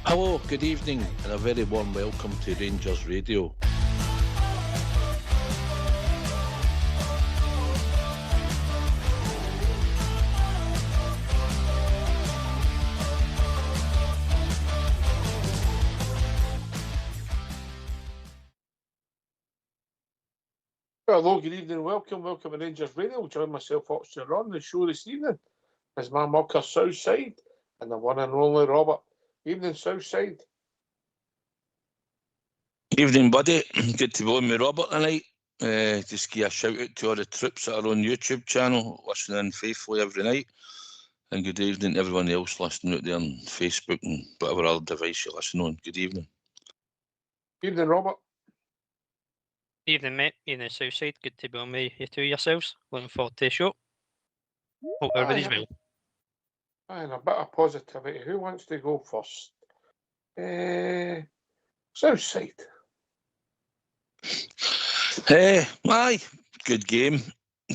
Hello, good evening, and a very warm welcome to Rangers Radio. Hello, good evening, welcome to Rangers Radio. Join myself, Oxford, on the show this evening is my mucker Southside and the one and only Robert. Evening, Southside. Evening, buddy. Good to be on with Robert tonight. Just give a shout out to all the troops that are on YouTube channel, listening faithfully every night. And good evening to everyone else listening out there on Facebook and whatever other device you listen on. Good evening. Evening, Robert. Evening, mate. Evening, Southside. Good to be on with you two yourselves. Looking forward to the show. Hope everybody's well. And a bit of positivity. Who wants to go first? Southside. Aye, good game,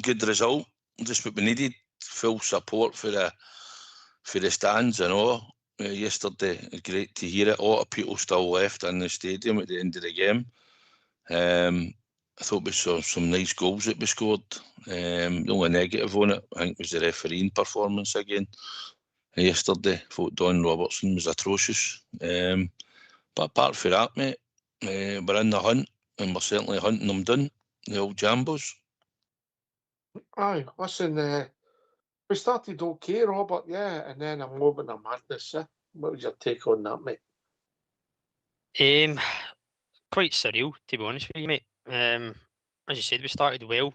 good result. Just what we needed. Full support for the stands and all. Yesterday, great to hear it. A lot of people still left in the stadium at the end of the game. I thought we saw some nice goals that we scored. The only negative on it, I think, was the refereeing performance again. Yesterday, I thought Don Robertson was atrocious. But apart from that, mate, we're in the hunt, and we're certainly hunting them down, the old Jambos. Aye, listen, we started okay, Robert, yeah, and then a moment of madness. What was your take on that, mate? Quite surreal, to be honest with you, mate. As you said, we started well.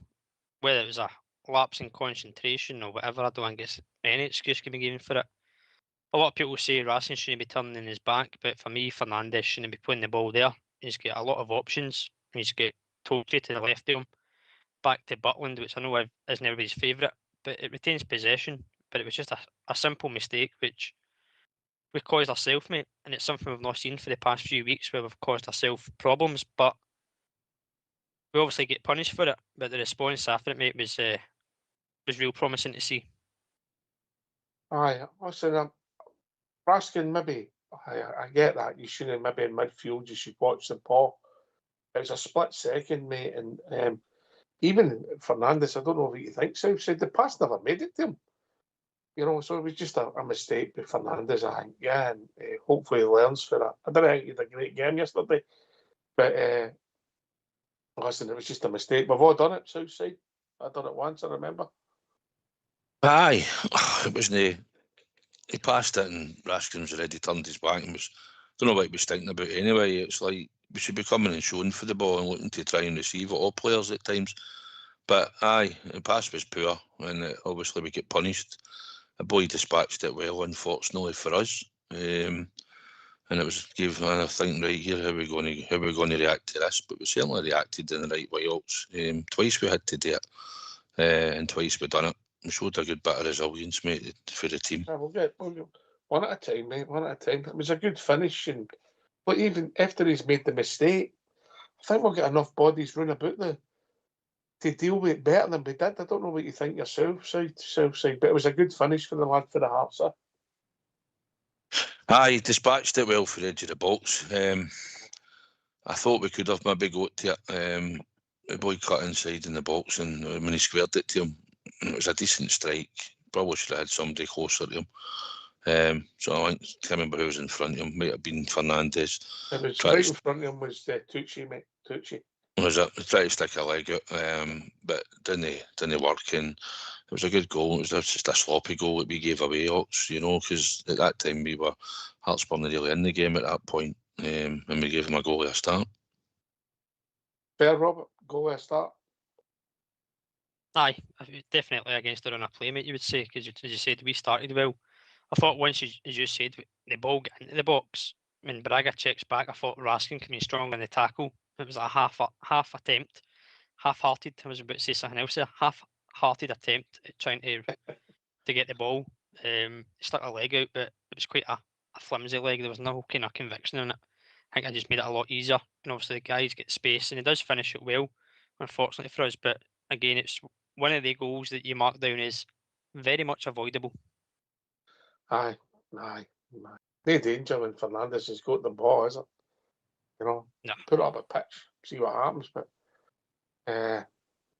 Whether it was a lapse in concentration or whatever, I don't think it's any excuse can be given for it. A lot of people say Racing shouldn't be turning his back, but for me, Fernandes shouldn't be putting the ball there. He's got a lot of options. He's got Toki to the left of him, back to Butland, which I know isn't everybody's favourite, but it retains possession. But it was just a simple mistake, which we caused ourselves, mate, and it's something we've not seen for the past few weeks where we've caused ourselves problems, but we obviously get punished for it. But the response after it, mate, was real promising to see. Aye, listen, Raskin, maybe, I get that, you shouldn't maybe in midfield, you should watch the ball. It was a split second, mate, and even Fernandes, I don't know what you think, Southside, the pass never made it to him. You know, so it was just a mistake with Fernandes, I think, yeah, and hopefully he learns for that. I don't think he had a great game yesterday, but listen, it was just a mistake. We've all done it, Southside. I done it once, I remember. Aye, it wasn't. He passed it and Raskin's already turned his back and don't know what he was thinking about anyway. It's like we should be coming and showing for the ball and looking to try and receive it, all players at times. But aye, the pass was poor and obviously we get punished. The boy dispatched it well, unfortunately for us. And it was gave I think right here how we're going to react to this, but we certainly reacted in the right way. Twice we had to do it, and twice we done it. We showed a good bit of resilience, mate, for the team. Yeah, we'll get one at a time, mate. One at a time. It was a good finish, and but even after he's made the mistake, I think we'll get enough bodies round about to deal with it better than we did. I don't know what you think yourself, Southside, but it was a good finish for the lad for the Hearts. Aye, he dispatched it well for the edge of the box. I thought we could have maybe got to it. The boy cut inside in the box, and when he squared it to him, it was a decent strike. Probably should have had somebody closer to him. So I think, can't remember who was in front of him. Might have been Fernandes. It was right in front of him was Tucci, mate. Tucci. Was it? Tried to stick a leg out, but didn't work. And it was a good goal. It was just a sloppy goal that we gave away, Ox. You know, because at that time we were Hearts weren't really in the game at that point, and we gave him a goal at a start. Fair, Robert. Goal at a start. Aye, definitely against the run of play, mate, you would say, because as you said, we started well. I thought once, as you said, the ball got into the box, when Braga checks back, I thought Raskin came in strong on the tackle. It was a half attempt, half-hearted, I was about to say something else there, half-hearted attempt at trying to get the ball. He stuck a leg out, but it was quite a flimsy leg. There was no kind of conviction in it. I think I just made it a lot easier, and obviously the guys get space, and he does finish it well. unfortunately for us. But again, it's one of the goals that you mark down is very much avoidable. Aye. No danger when Fernandes has got the ball, is it? You know, No. put it up a pitch, see what happens. But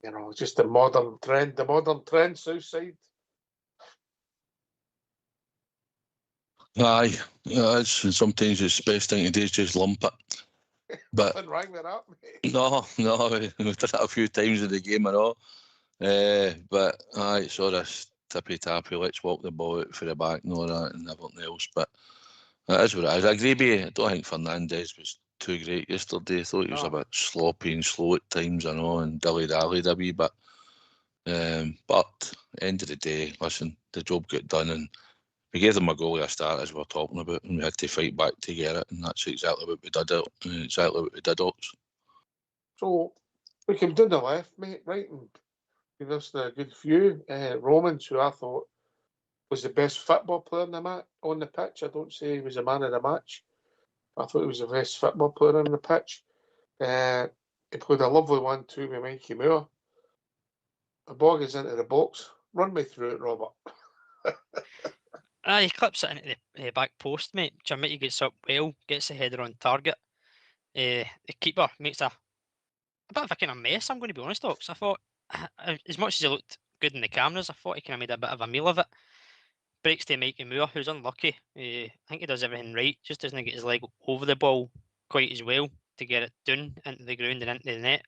you know, just the modern trend, south side. Aye, yeah, sometimes it's the best thing to do is just lump it. But Nothing wrong with that, mate. no, we've done it a few times in the game and all. But aye, it's all this tippy-tappy, let's walk the ball out for the back and all that and everything else. But that is what it is. I agree with you. I don't think Fernandes was too great yesterday. I thought he was a No. bit sloppy and slow at times, I know, and dilly-dallied a wee bit. But end of the day, listen, the job got done and we gave them a goal at the start, as we were talking about, and we had to fight back to get it, and that's exactly what we did. Ox. So we came down the left, mate, right, and give us a good view. Romans, who I thought was the best football player on the pitch. I don't say he was a man of the match. I thought he was the best football player on the pitch. He played a lovely 1-2 with Mikey Moore. The ball goes into the box. Run me through it, Robert. He clips it into the back post, mate. Jamaica gets up well, gets the header on target. The keeper makes a bit of a kind of mess, I'm going to be honest, Ox. I thought, as much as he looked good in the cameras, I thought he kind of made a bit of a meal of it. Breaks to Mikey Moore, who's unlucky. I think he does everything right, just doesn't get his leg over the ball quite as well to get it down into the ground and into the net.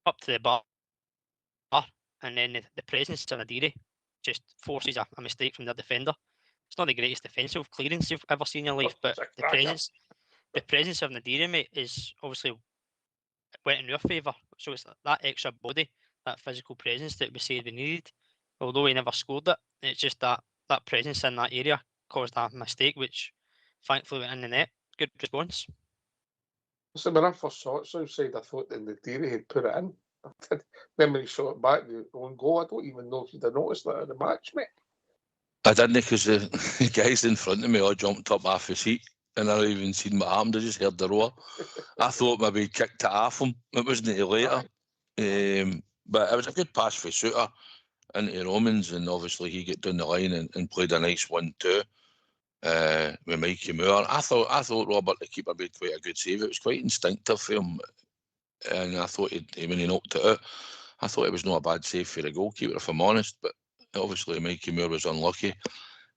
Up to the bar, and then the presence of Nadiri just forces a mistake from the defender. It's not the greatest defensive clearance you've ever seen in your life, but the presence of Nadiri, mate, is obviously went in your favour. So it's that extra body, that physical presence that we said we needed. Although he never scored it, it's just that presence in that area caused a mistake, which thankfully went in the net. Good response. So when I first saw it outside, I thought that Nadiri had put it in. Then when he shot it back, the own goal, I don't even know if you'd have noticed that in the match, mate. I didn't, because the guys in front of me all jumped up off his seat, and I don't even seen what happened. I just heard the roar. I thought maybe he kicked it off him. It wasn't until later. But it was a good pass for Suter into Romans, and obviously he got down the line and played a nice 1-2 with Mikey Moore. I thought Robert, the keeper, made quite a good save. It was quite instinctive for him, and I thought when he knocked it out, I thought it was not a bad save for the goalkeeper, if I'm honest. But obviously Mikey Moore was unlucky,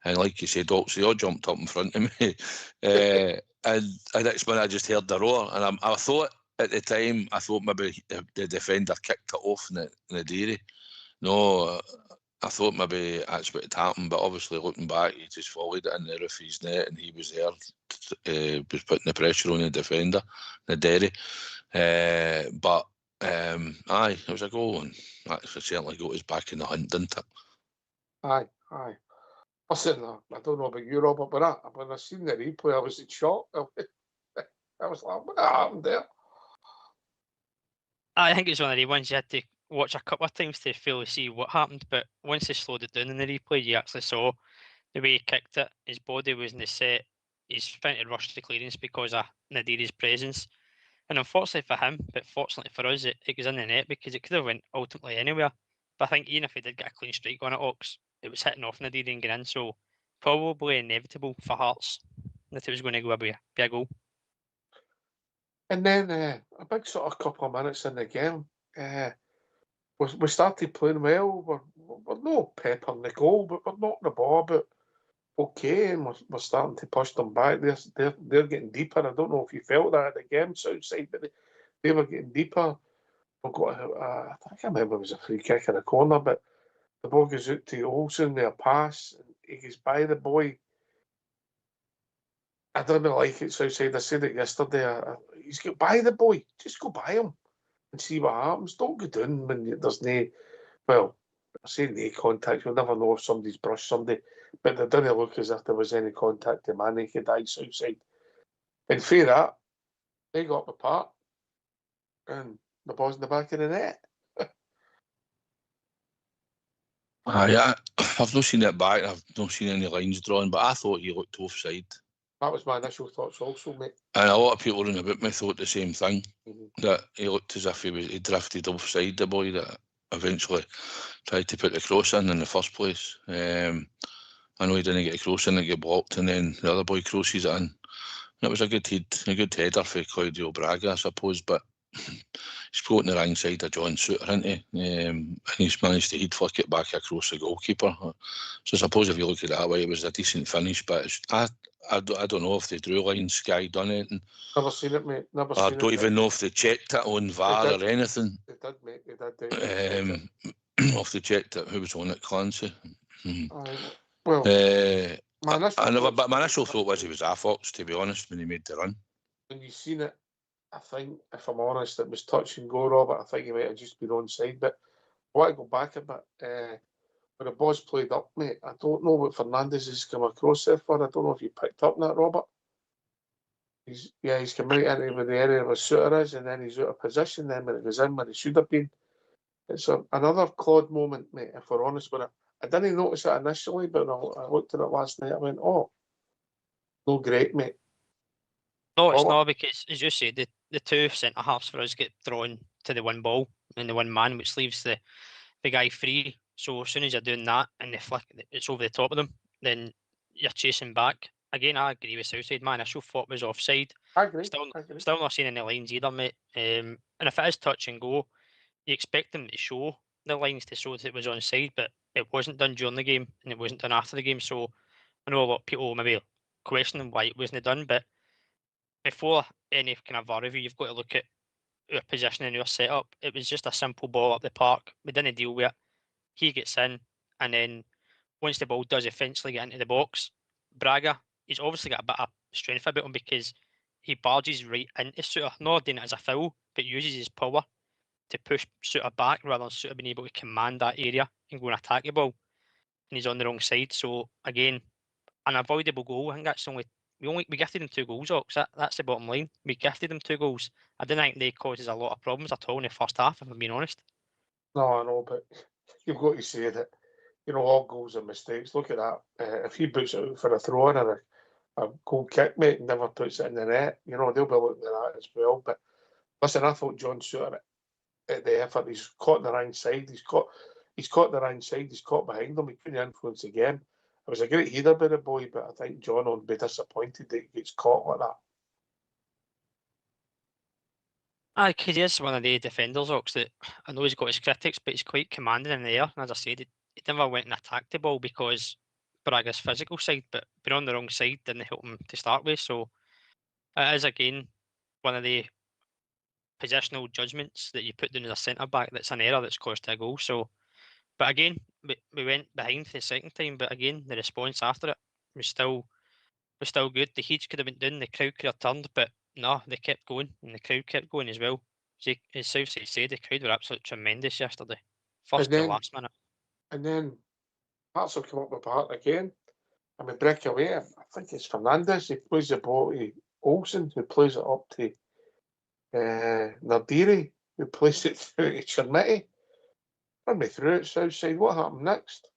and like you said, Docs, they all jumped up in front of me, and next minute I just heard the roar, and I thought at the time, I thought maybe the defender kicked it off in the dairy. No, I thought maybe that's what had happened, but obviously looking back, he just followed it in the referee's net, and he was there, was putting the pressure on the defender, the Derry. But aye, it was a goal, and that certainly got us back in the hunt, didn't it? Aye. Listen, I don't know about you, Robert, but when I seen the replay, I was in shock. I was like, what happened there? I think it's one of the ones you had to watch a couple of times to fully see what happened, but once they slowed it down in the replay, you actually saw the way he kicked it. His body wasn't set. He's trying to rush the clearance because of Nadiri's presence. And unfortunately for him, but fortunately for us, it goes in the net because it could have went ultimately anywhere. But I think even if he did get a clean strike on it, Ox, it was hitting off Nadiri and getting in, so probably inevitable for Hearts that it was going to go be a goal. And then a big sort of couple of minutes in the game, we started playing well. We're no peppering the goal, but we're knocking the ball about okay, and we're starting to push them back. They're getting deeper. I don't know if you felt that at the game, Southside, but they were getting deeper. We've got I think I remember it was a free kick in the corner, but the ball goes out to Olsen, their pass, and he goes by the boy. I don't like it, Southside. I said it yesterday. He's got by the boy. Just go by him and see what happens. Don't go down when there's no, well, I say no contact. You'll never know if somebody's brushed somebody, but they didn't look as if there was any contact to man. He could die Southside. And for that, they got the part, and the ball's in the back of the net. I've not seen it back. I've not seen any lines drawn, but I thought he looked offside. That was my initial thoughts also, mate. And a lot of people around about me thought the same thing, Mhm. that he looked as if he drifted offside, the boy that eventually tried to put the cross in the first place. I know he didn't get a cross in, it got blocked, and then the other boy crosses it in. And it was a good header for Claudio Braga, I suppose, but he's put in the wrong side of John Suter, hasn't he? And he's managed to head flick it back across the goalkeeper. So I suppose if you look at it that way, it was a decent finish, but I don't know if the drew line Sky done anything. Never seen it, mate. Never I seen don't it. even know if they checked it on VAR did. or anything. They did, mate. They did. If they checked it, who was on it, Clancy? Well, my my initial thought was he was a Fox, to be honest, when he made the run. When you seen it, I think, if I'm honest, it was touch and go, Robert. I think he might have just been onside, but I want to go back a bit. When the ball's played up, mate, I don't know what Fernandes has come across there for. I don't know if you picked up on that, Robert. He's come right into the area where Suter is, and then he's out of position. Then when it goes in, when it should have been, it's another Claude moment, mate. If we're honest with it, I didn't notice it initially, but I looked at it last night. I went, "Oh, no, great, mate." No, it's not, because as you said, the two centre halves for us get drawn to the one ball and the one man, which leaves the guy free. So as soon as you're doing that and the flick, it's over the top of them, then you're chasing back. Again, I agree with Southside. My initial thought was offside. I agree. Still not seeing any lines either, mate. And if it is touch and go, you expect them to show the lines to show that it was onside, but it wasn't done during the game and it wasn't done after the game. So I know a lot of people maybe questioning why it wasn't done, but before any kind of VAR review, you've got to look at our position and our setup. It was just a simple ball up the park. We didn't deal with it. He gets in, and then once the ball does eventually get into the box, Braga, he's obviously got a bit of strength about him because he barges right into Suter, not doing it as a foul, but uses his power to push Suter back rather than Suter being able to command that area and go and attack the ball. And he's on the wrong side. So again, an avoidable goal. I think that's only we gifted them 2 goals, Ox. That's the bottom line. We gifted them 2 goals. I didn't think they causes a lot of problems at all in the first half, if I'm being honest. No, I know, but you've got to say that, all goals are mistakes. Look at that. If he puts it out for a throw in or a goal kick, mate, and never puts it in the net, they'll be looking at that as well. But listen, I thought John Suter at the effort, he's caught the right side. He's caught the right side. He's caught behind him. He couldn't influence the game. It was a great header by the boy, but I think John will be disappointed that he gets caught like that. Aye, because he is one of the defenders, Ox, that I know he's got his critics, but he's quite commanding in the air. And as I said, he never went and attacked the ball because Braga's physical side, but being on the wrong side didn't help him to start with. So it is, again, one of the positional judgments that you put down as a centre back that's an error that's caused a goal. So, but again, we went behind for the second time, but again, the response after it was still good. The heat could have been done, the crowd could have turned, but no, they kept going, and the crowd kept going as well. As Southside said, the crowd were absolutely tremendous yesterday, first to last minute. And then Hearts will come up with Hart again, and we break away. I think it's Fernandes. He plays the ball to Olsen, who plays it up to Nadiri, who plays it through to Chermiti. Run me through it, Southside. What happened next?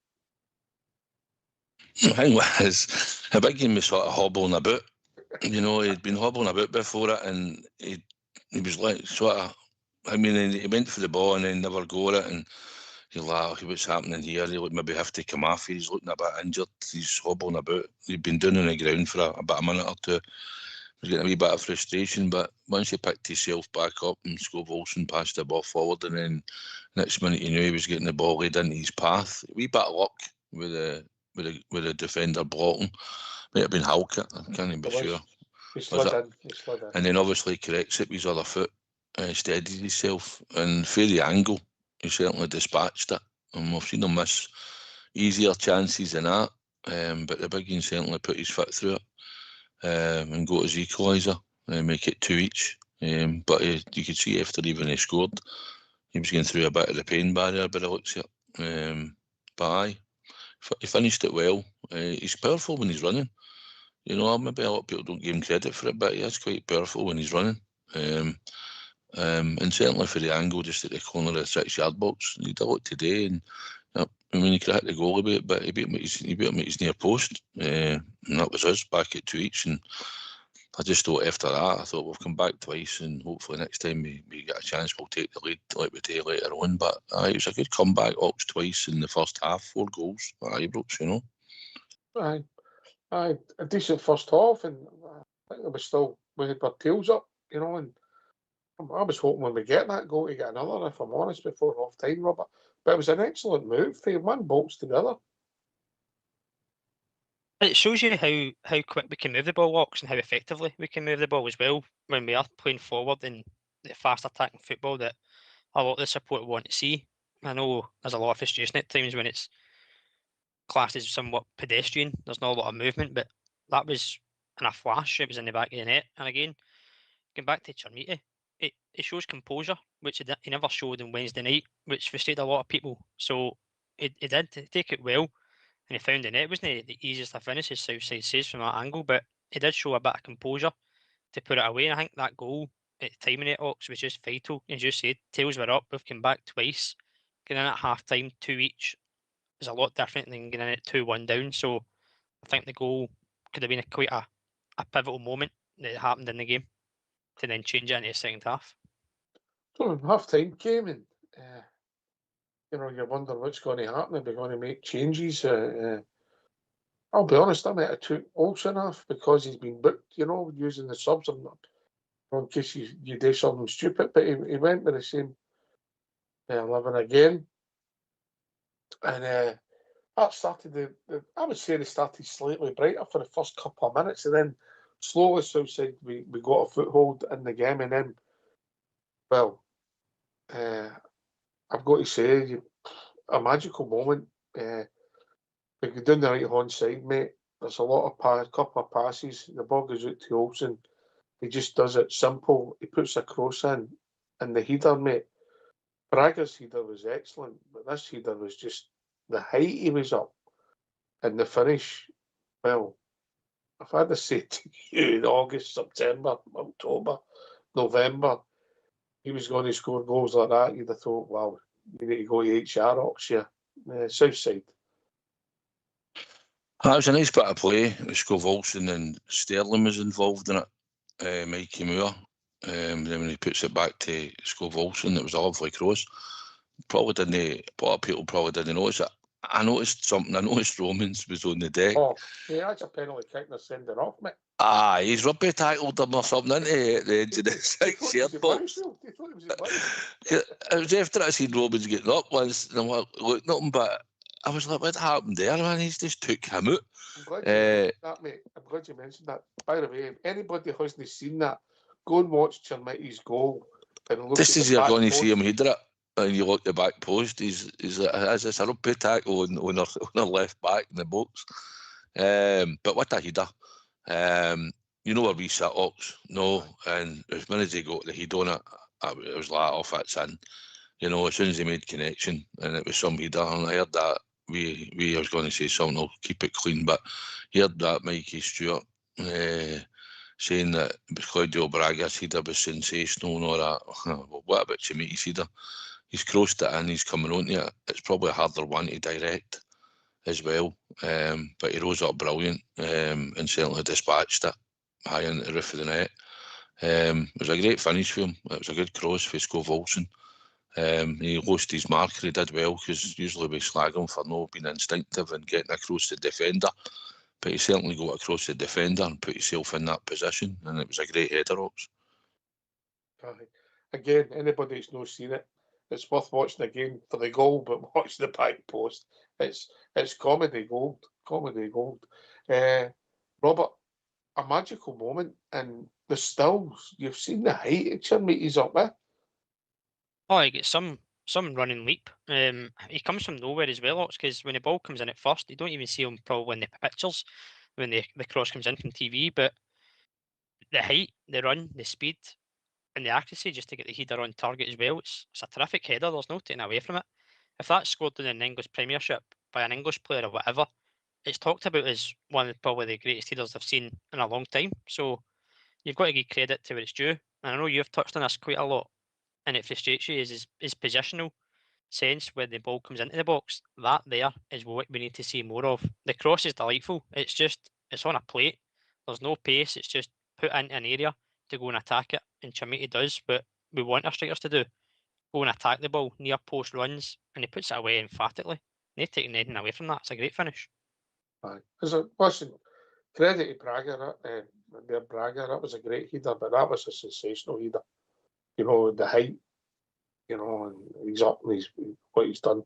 The thing was, the big game was sort of hobbling about. He'd been hobbling about before it, and he was like sort of. I mean, he went for the ball and then never got it, and you're like, okay, what's happening here? He maybe have to come off. He's looking a bit injured. He's hobbling about. He'd been down on the ground for about a minute or two. He was getting a wee bit of frustration, but once he picked himself back up and Scove Olsen passed the ball forward, and then next minute you knew he was getting the ball laid into his path. A wee bit of luck with the defender blocking. Might have been Halkett, I can't even be sure. He slid in. And then obviously corrects it with his other foot, steadied himself, and for the angle, he certainly dispatched it. And we've seen him miss easier chances than that, but the big one certainly put his foot through it and got his equaliser, make it 2 each. But you could see after even he scored, he was going through a bit of the pain barrier by the looks of it. But aye, he finished it well. He's powerful when he's running. Maybe a lot of people don't give him credit for it, but he is quite powerful when he's running. And certainly for the angle just at the corner of the 6-yard box, he did it today, and I mean, he could hit the goal a bit, but he beat him at his near post, and that was us back at 2 each. And I just thought after that, I thought we've come back twice, and hopefully next time we get a chance, we'll take the lead like we do later on. But it was a good comeback, Ox twice in the first half, 4 goals at Ibrox, you know. Aye, a decent first half, and I think we had our tails up, you know, and I was hoping when we get that goal to get another, if I'm honest, before half time, Robert. But it was an excellent move. They one bolts together. It shows you how quick we can move the ball, Ox, and how effectively we can move the ball as well when we are playing forward in the fast attacking football that a lot of the support want to see. I know there's a lot of frustration at times when it's classed as somewhat pedestrian. There's not a lot of movement, but that was in a flash. It was in the back of the net. And again, going back to Chermiti, it shows composure, which he never showed on Wednesday night, which frustrated a lot of people. So he did take it well, and he found the net. It wasn't the easiest to finish, as Southside says, from that angle, but he did show a bit of composure to put it away. And I think that goal at the time in it, Ox, was just vital. As you said, tails were up. We've come back twice. Getting in at half time, 2 each, is a lot different than getting in at 2-1 down. So I think the goal could have been quite a pivotal moment that happened in the game to then change it into the second half. So half time came, and you know, you wonder what's going to happen. Are they going to make changes? I'll be honest, I might have took Olsen off because he's been booked, you know, using the subs in case you do something stupid. But he went with the same 11 again. And that started I would say they started slightly brighter for the first couple of minutes, and then slowly Southside we got a foothold in the game, and then, well, I've got to say, a magical moment. We go down the right hand side, mate. There's a lot of couple of passes. The ball goes out to Olsen. He just does it simple. He puts a cross in, and the header, mate. Braga's header was excellent, but this header was just the height he was up, and the finish. Well, if I had to say to you in August, September, October, November, he was going to score goals like that, you'd have thought, wow, you need to go to HR Oxford, Southside. That was a nice bit of play. Scove Olsen and Sterling was involved in it. Mikey Moore. Then when he puts it back to Scove Olsen, it was a lovely cross. Probably didn't. A lot of people probably didn't notice it. I noticed something. I noticed Romans was on the deck. Oh, yeah, that's a penalty kick and a sending off, mate. He's rugby tackled him or something, isn't he, at the edge of the 6-yard box? It was after I seen Romans getting up once, and I'm like, looking at him, but I was like, what happened there, man? He's just took him out. I'm glad you mentioned that, mate. I'm glad you mentioned that. By the way, if anybody who hasn't seen that, go and watch Chermiti's goal and look Just at as you're going to see him header it, and you look at the back post, he's a rugby tackle on our left back in the box. But what a header. You know where we sat, Ox? No, and as soon as he got the head on it, it was like, off it's in. You know, as soon as he made connection, and it was some header, and I heard that, I was going to say something, I'll keep it clean, but I heard that Mikey Stewart saying that Claudio Braga's header was sensational and all that. Well, what about Chermiti's header? He's crossed it in, he's coming onto it. It's probably a harder one to direct as well, but he rose up brilliant and certainly dispatched it high into the roof of the net. It was a great finish for him. It was a good cross for Scove Olsen. He lost his marker. He did well, because usually we slag him for not being instinctive and getting across the defender, but he certainly got across the defender and put himself in that position, and it was a great header, Ox. Again, anybody that's not seen it, it's worth watching again for the goal, but watch the back post. It's comedy gold. Robert, a magical moment, and the stills. You've seen the height of Chermiti's up there. Oh, he gets some running leap. He comes from nowhere as well, because when the ball comes in at first, you don't even see him probably in the pictures when the cross comes in from TV. But the height, the run, the speed, and the accuracy just to get the header on target as well. It's a terrific header. There's no taking away from it. If that's scored in an English Premiership by an English player or whatever, it's talked about as one of probably the greatest headers I've seen in a long time. So you've got to give credit to where it's due. And I know you've touched on this quite a lot, and it frustrates you, is his positional sense where the ball comes into the box, that there is what we need to see more of. The cross is delightful. It's on a plate. There's no pace. It's just put into an area to go and attack it. And Chamiti does what we want our strikers to do. Go and attack the ball, near post runs, and he puts it away emphatically. They've taken anything away from that. It's a great finish. Aye. Listen, credit to Braga, Braga, that was a great header, but that was a sensational header. You know, the height, you know, and he's up and what he's done.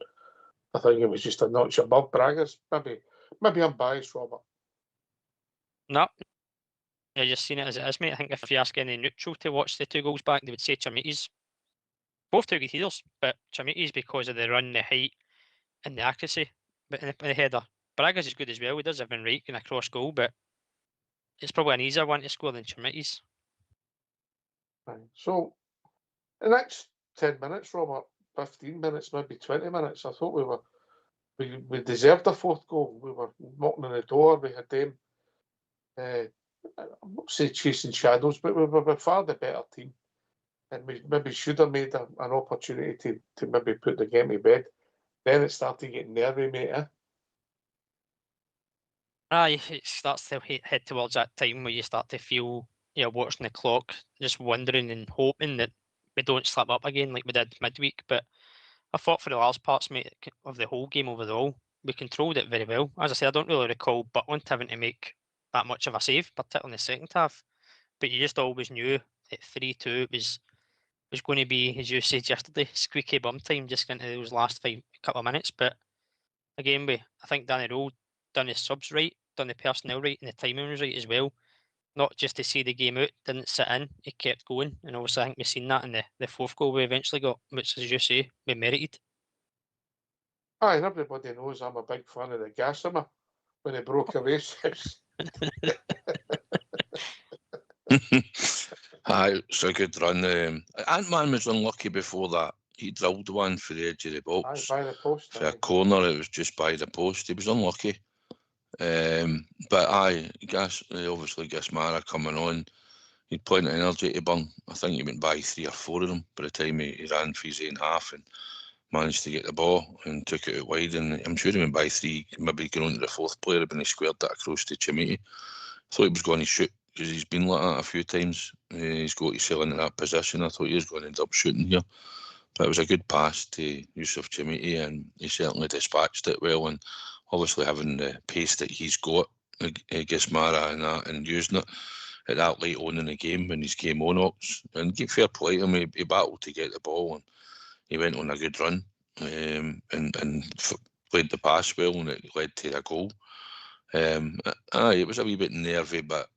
I think it was just a notch above Braga's. Maybe I'm biased, Robert. No, I just seen it as it is, mate. I think if you ask any neutral to watch the 2 goals back, they would say Chamiti's. Both 2 good headers, but Chamiti's because of the run, the height, and the accuracy. But in the header, Braga's is good as well. He does everything right in a cross goal, but it's probably an easier one to score than Chamiti's. Right. So, the next 10 minutes, Robert, 15 minutes, maybe 20 minutes, I thought we deserved a 4th goal. We were knocking on the door. We had them, I won't say chasing shadows, but we were by far the better team. And we maybe should have made an opportunity to maybe put the game to bed. Then it started getting nervy, mate. Aye, it starts to head towards that time where you start to feel you're watching the clock, just wondering and hoping that we don't slip up again like we did midweek. But I thought for the last parts, mate, of the whole game overall, we controlled it very well. As I say, I don't really recall Butland having to make that much of a save, particularly in the second half. But you just always knew that 3-2 was going to be, as you said yesterday, squeaky bum time just into those last couple of minutes. But again, I think Danny Rowe done his subs right, done the personnel right, and the timing was right as well. Not just to see the game out, didn't sit in, he kept going. And obviously, I think we've seen that in the 4th goal we eventually got, which, as you say, we merited. Aye, and everybody knows I'm a big fan of the Gassimer when he broke away. Aye, it's a good run. Ant-Man was unlucky before that. He drilled one for the edge of the Aye, box. by the post. For a corner, it was just by the post. He was unlucky. But aye, obviously Gasmara coming on. He'd plenty of energy to burn. I think he went by 3 or 4 of them by the time he ran for his own half and managed to get the ball and took it out wide. And I'm sure he went by 3, maybe going on to the 4th player when he squared that across to Chamiti. Thought he was going to shoot because he's been like that a few times. He's got himself into that position. I thought he was going to end up shooting here. But it was a good pass to Yusuf Chamiti and he certainly dispatched it well. And obviously having the pace that he's got, Gismara and that, and using it at that late on in the game when his game on Ox. And give fair play to him, he battled to get the ball and he went on a good run and played the pass well and it led to a goal. It was a wee bit nervy, but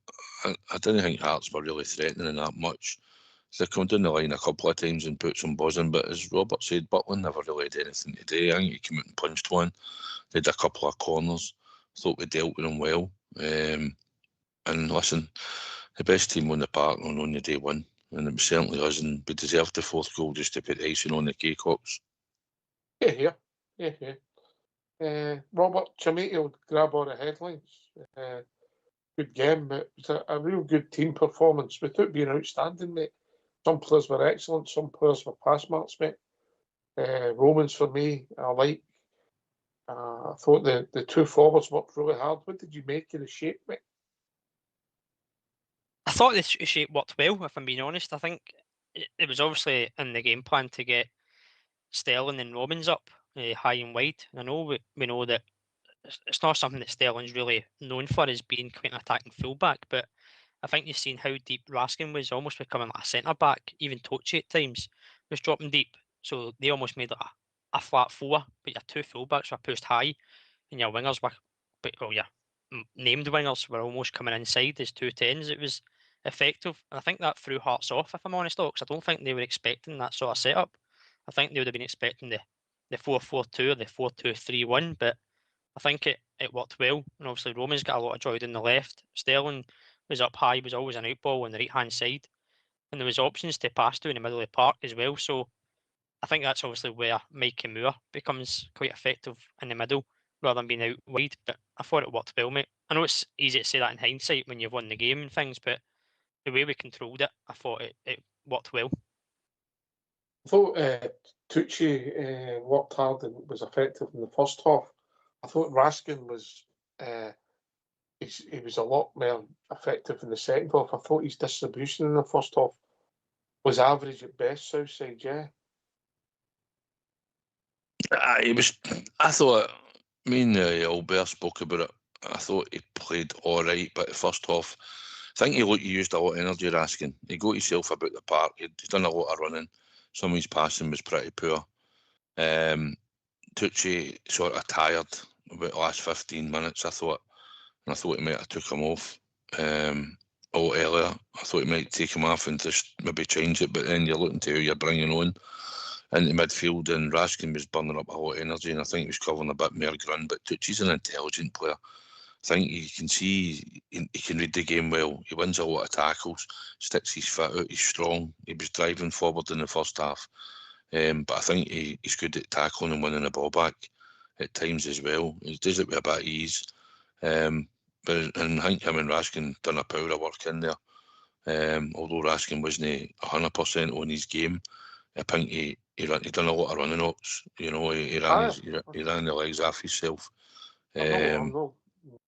I didn't think Hearts were really threatening that much. They come down the line a couple of times and put some buzzing, but as Robert said, Butland never really had anything to do. I think he came out and punched one. They had a couple of corners. Thought we dealt with them well. And listen, the best team on the park on the day one, and it certainly us, and we deserved the 4th goal just to put the icing on the cake, Hawks. Yeah. Robert, Chamiti will grab all the headlines. Good game, but it was a real good team performance without being outstanding, mate. Some players were excellent, some players were pass marks, mate. Romans for me, I like. I thought the 2 forwards worked really hard. What did you make of the shape, mate? I thought the shape worked well, if I'm being honest. I think it was obviously in the game plan to get Sterling and Robbins up high and wide. I know we know that it's not something that Sterling's really known for as being quite an attacking fullback, but I think you've seen how deep Raskin was, almost becoming like a centre back. Even Tochi at times was dropping deep, so they almost made like a flat 4. But your 2 fullbacks were pushed high, and your wingers were, your named wingers were almost coming inside as 2 10s. It was effective, and I think that threw Hearts off. If I'm honest, because I don't think they were expecting that sort of setup. I think they would have been expecting the 4-4-2 or the 4-2-3-1, but I think it worked well. And obviously Roman's got a lot of joy on the left. Sterling was up high, was always an outball on the right hand side, and there was options to pass to in the middle of the park as well. So I think that's obviously where Mikey Moore becomes quite effective in the middle rather than being out wide. But I thought it worked well, mate. I know it's easy to say that in hindsight when you've won the game and things, but the way we controlled it, I thought it worked well. I thought Tucci worked hard and was effective in the first half. I thought Raskin was he was a lot more effective in the second half. I thought his distribution in the first half was average at best, Southside, yeah. I thought, me and Albert spoke about it. I thought he played all right, but the first half, I think he used a lot of energy, Raskin. He got himself about the park. He'd done a lot of running. Some of his passing was pretty poor. Tucci sort of tired about the last 15 minutes, I thought. And I thought he might have took him off a lot earlier. I thought he might take him off and just maybe change it, but then you're looking to who you're bringing on into midfield, and Raskin was burning up a lot of energy, and I think he was covering a bit more ground. But Tucci's an intelligent player. I think you can see he can read the game well. He wins a lot of tackles, sticks his foot out, he's strong. He was driving forward in the first half. But I think he's good at tackling and winning the ball back at times as well. He does it with a bit of ease. And I think him and Raskin done a power of work in there. Although Raskin wasn't 100% on his game, I think he done a lot of running ups. You know, he ran the legs off himself. I'm not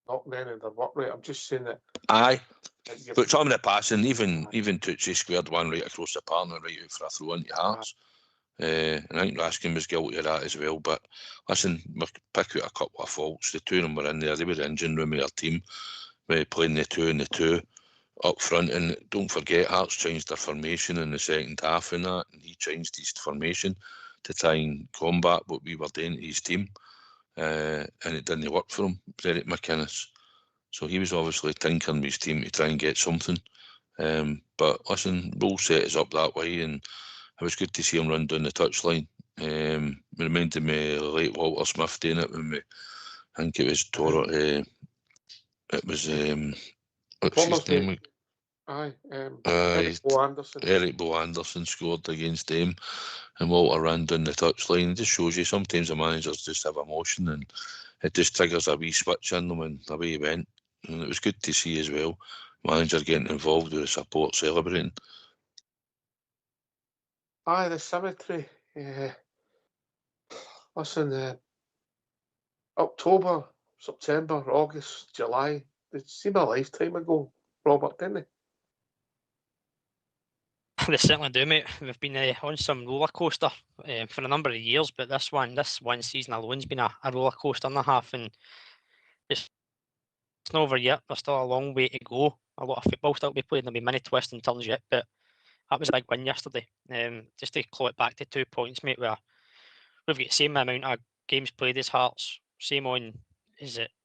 knocking their work rate. I'm just saying that. Aye, but some of the passing, even Tucci squared one right across the park and right out for a throw into Hearts. And I think Raskin was guilty of that as well. But listen, we pick out a couple of faults. The two of them were in there. They were the engine room of our team, playing the 2 and the 2 up front. And don't forget, Hearts changed their formation in the second half and that. And he changed his formation to try and combat what we were doing to his team. And it didn't work for him, Derek McInnes. So he was obviously tinkering with his team to try and get something. But listen, Bull set us up that way, and it was good to see him run down the touchline. It reminded me of the late Walter Smith doing it when I think it was Toro. It was what's his name? Eric Bo Anderson. Eric Bo Anderson scored against them, and Walter ran down the touchline. It just shows you sometimes the managers just have emotion, and it just triggers a wee switch in them, and away he went. And it was good to see as well, manager getting involved with the support, celebrating. Aye, the cemetery. Listen, October, September, August, July. They seem a lifetime ago, Robert, didn't they? They certainly do, mate. We've been on some roller coaster for a number of years, but this one season alone's been a roller coaster and a half, and it's not over yet. There's still a long way to go. A lot of football still to be played. There'll be many twists and turns yet, but that was a big win yesterday. Just to claw it back to 2 points, mate, where we've got the same amount of games played as Hearts, same on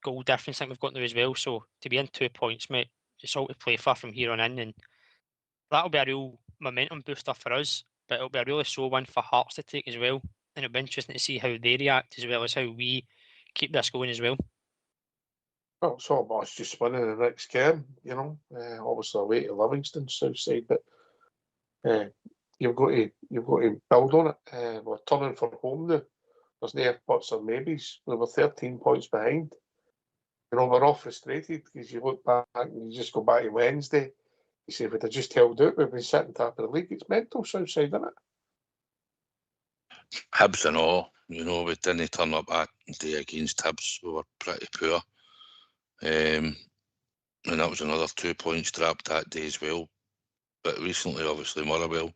goal difference I think we've got now as well. So to be in 2 points, mate, it's all to play for from here on in, and that'll be a real momentum booster for us. But it'll be a really sore one for Hearts to take as well, and it'll be interesting to see how they react as well as how we keep this going as well. Well, it's all about just winning the next game, you know. Obviously away to Livingston, Southside, but you've got to build on it. We're turning for home now. There's no buts or maybes. We were 13 points behind. You know, we're all frustrated because you look back and you just go back to Wednesday. You say, if we'd have just held out, we've been sitting top of the league. It's mental, Southside, isn't it? Hibs and all, you know, we didn't turn up that day against Hibs. We were pretty poor. And that was another 2 points dropped that day as well. But recently, obviously, Motherwell,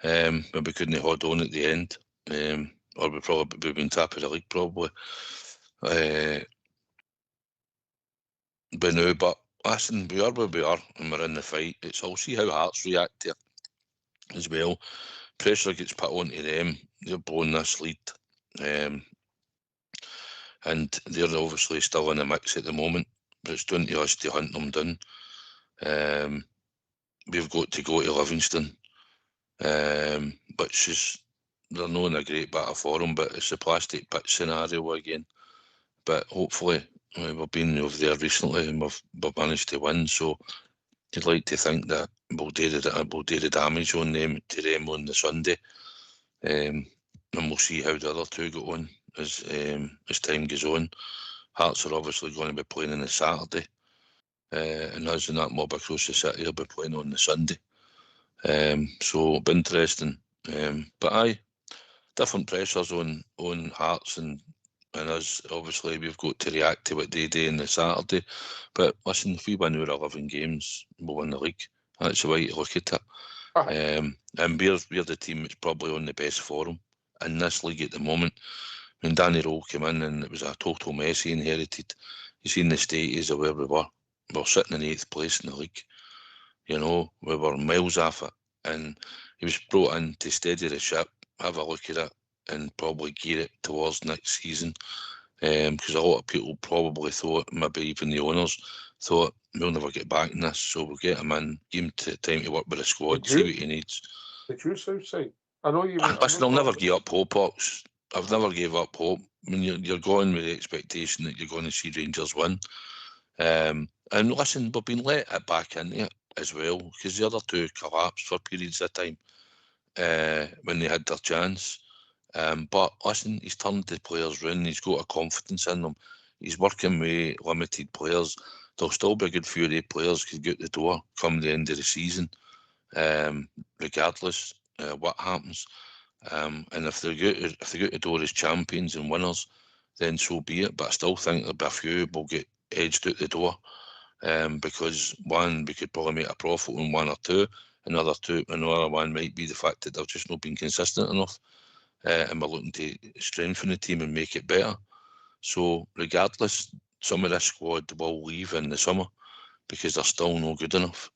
but we couldn't hold on at the end. Or we've been top of the league probably. But no, but listen, we are where we are and we're in the fight. It's all see how Hearts react to it as well. Pressure gets put onto them. They're blowing this lead. And they're obviously still in the mix at the moment, but it's down to us to hunt them down. We've got to go to Livingston, which is, they're not in a great battle for them, but it's a plastic pitch scenario again. But hopefully, we've been over there recently and we've managed to win, so you'd like to think that we'll do the damage on them to them on the Sunday, and we'll see how the other two go on as time goes on. Hearts are obviously going to be playing on the Saturday, and us and that mob across the city will be playing on the Sunday. So it'll be interesting But aye, different pressures on Hearts and us. Obviously, we've got to react to what they do on the Saturday. But listen, if we win our 11 games, we'll win the league. That's the way to look at it. And we're the team that's probably on the best form in this league at the moment. When Danny Rowe came in and it was a total mess he inherited, you seen the status of where we were. We were sitting in 8th place in the league. You know, we were miles off it. And he was brought in to steady the ship, have a look at it, and probably gear it towards next season. Because a lot of people probably thought, maybe even the owners thought, we'll never get back in this, so we'll get him in, give him time to work with the squad, see what he needs. Did you, Southside? I know you. Listen, I'll never give up hope, Ox. I've never gave up hope. I mean, you're going with the expectation that you're going to see Rangers win. And listen, we've been let it back into it as well, because the other two collapsed for periods of time when they had their chance. But listen, he's turned the players round. He's got a confidence in them. He's working with limited players. There'll still be a good few of the players could get the door come the end of the season, regardless what happens. And if they get the door as champions and winners, then so be it. But I still think there'll be a few will get edged out the door. Because one, we could probably make a profit on one or two. Another one might be the fact that they've just not been consistent enough. And we're looking to strengthen the team and make it better. So regardless, some of this squad will leave in the summer because they're still not good enough.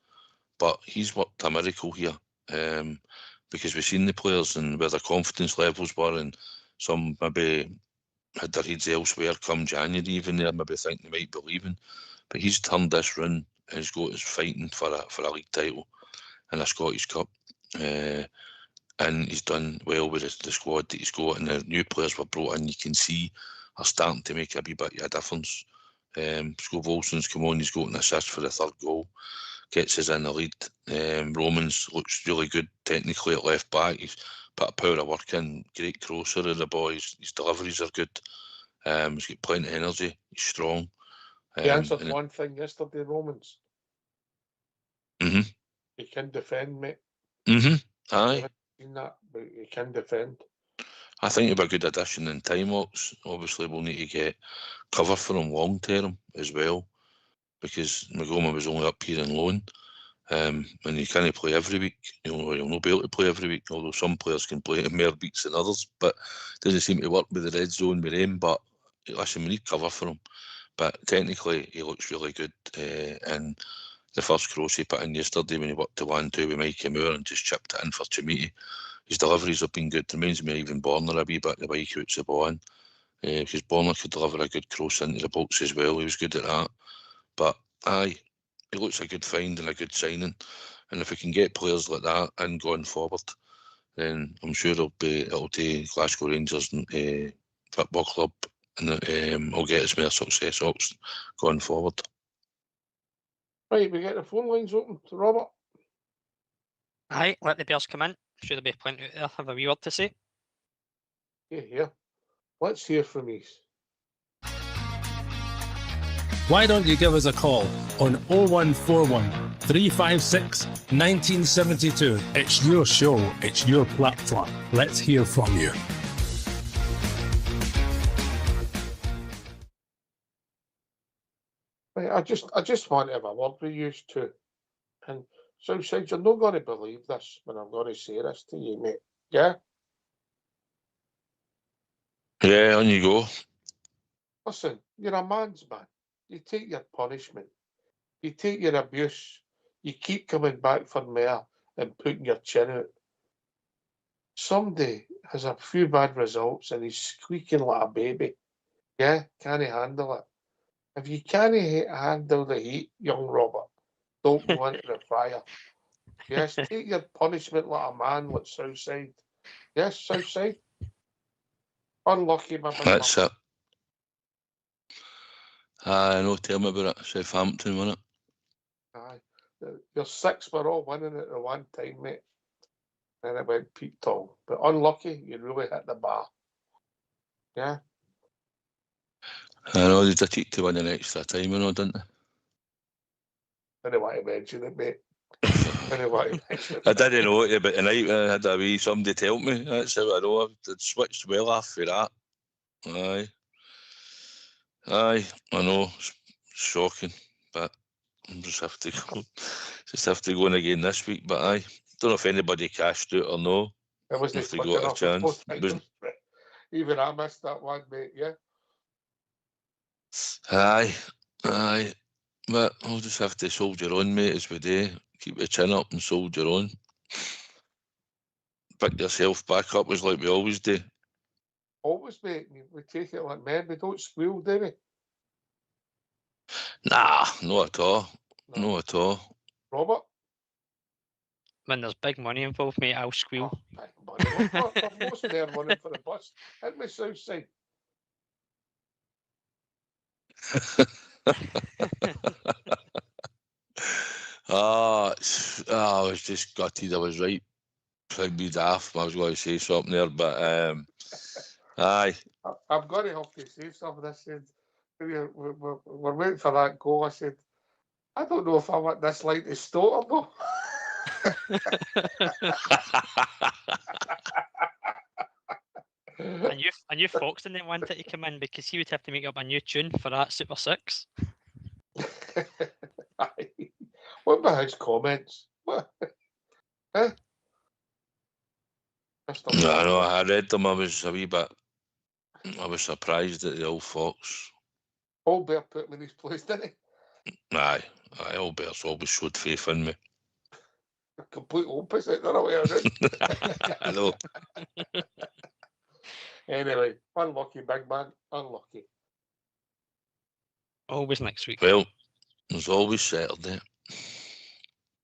But he's worked a miracle here, because we've seen the players and where their confidence levels were, and some maybe had their heads elsewhere come January, even there, maybe think they might be leaving. But he's turned this run and he's got us fighting for a league title and a Scottish Cup. And he's done well with the squad that he's got, and the new players were brought in, you can see, are starting to make a wee bit of a difference. Scott Olsen's come on, he's got an assist for the 3rd goal, gets us in the lead. Romans looks really good technically at left back. He's put a power of work in, great crosser of the boys. His deliveries are good. He's got plenty of energy, he's strong. He answered one thing yesterday, Romans. Mm-hmm. He can defend, mate. Mm-hmm. Aye. Seen that, but he can defend. I think he'll be a good addition in time, Ox. Obviously, we'll need to get cover for him long term as well, because Magoma was only up here in loan, and he can't play every week. He'll not be able to play every week, although some players can play more weeks than others, but it doesn't seem to work with the red zone with him. But listen, we need cover for him. But technically, he looks really good, and the first cross he put in yesterday when he worked to 1-2 with Mikey Moore and just chipped it in for Chimiti. His deliveries have been good. Reminds me of even Borner a wee bit, the way he puts the ball in. Because Borner could deliver a good cross into the box as well. He was good at that. But aye, he looks a good find and a good signing. And if we can get players like that in going forward, then I'm sure it'll take Glasgow Rangers Football Club, and it'll get us more success going forward. Right, we get the phone lines open to Robert. Aye, let the Bears come in. Sure there'll be plenty out there. Have a wee word to say. Yeah. Let's hear from you. Why don't you give us a call on 0141 356 1972? It's your show, it's your platform. Let's hear from you. Right, I just want to have a word with you too. And Southside, you're not going to believe this when I'm going to say this to you, mate. Yeah? Yeah, on you go. Listen, you're a man's man. You take your punishment. You take your abuse. You keep coming back for more and putting your chin out. Somebody has a few bad results and he's squeaking like a baby. Yeah? Can't he handle it? If you can't handle the heat, young Robert, don't go into the fire. Yes, take your punishment like a man, like Southside. Yes, Southside. Unlucky, my big That's man. it. I know, tell me about it. Southampton, wasn't it? Aye. Your 6 were all winning at the one time, mate. And it went peak tall. But unlucky, you really hit the bar. Yeah? I know, they did take to win an extra time, didn't they? I don't want to mention it, mate. Anyway, I didn't know it, but tonight I had a wee somebody tell me. That's how I know. I'd switched well after that. Aye. I know. It's shocking, but I just have to go in again this week. But I don't know if anybody cashed out or no. it wasn't If they quick got a enough. chance. Even I missed that one, mate. Yeah. Aye. But I'll just have to soldier on, mate, as we do. Keep your chin up and soldier on. Pick yourself back up as like we always do. Always, mate. We take it like men. We don't squeal, do we? Nah, not at all. No. Not at all. Robert? When there's big money involved, mate, I'll squeal. Oh, big money. We're most there running for the bus. Hit me south side. I was just gutted. I was right. I'd be daft. I was going to say something there, but aye. I'm going to have to say something. I said, we're waiting for that goal. I said, I don't know if I want this line to stop or not. I knew Foxton didn't want it to come in because he would have to make up a new tune for that Super Six. What about his comments? What? Huh? No, I know. I read them. I was a wee bit. I was surprised at the old Fox. Albert put him in his place, didn't he? Aye. Albert's always showed faith in me. A complete opposite, the other way around. I know. Anyway, unlucky, big man. Unlucky. Always next week. Well, there's always Saturday.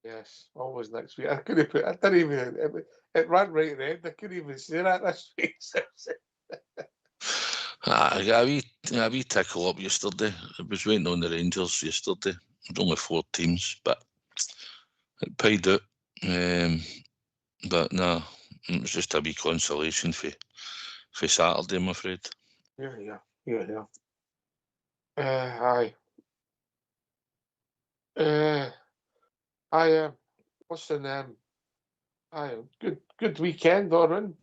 Yes, always next week. I couldn't put. I didn't even. It ran right red. I couldn't even say that this week. I got a wee tickle up yesterday. I was waiting on the Rangers yesterday. There's only 4 teams, but it paid out. But no, it was just a wee consolation for Saturday, I'm afraid. Yeah. Aye. Listen, aye, good weekend, Oren.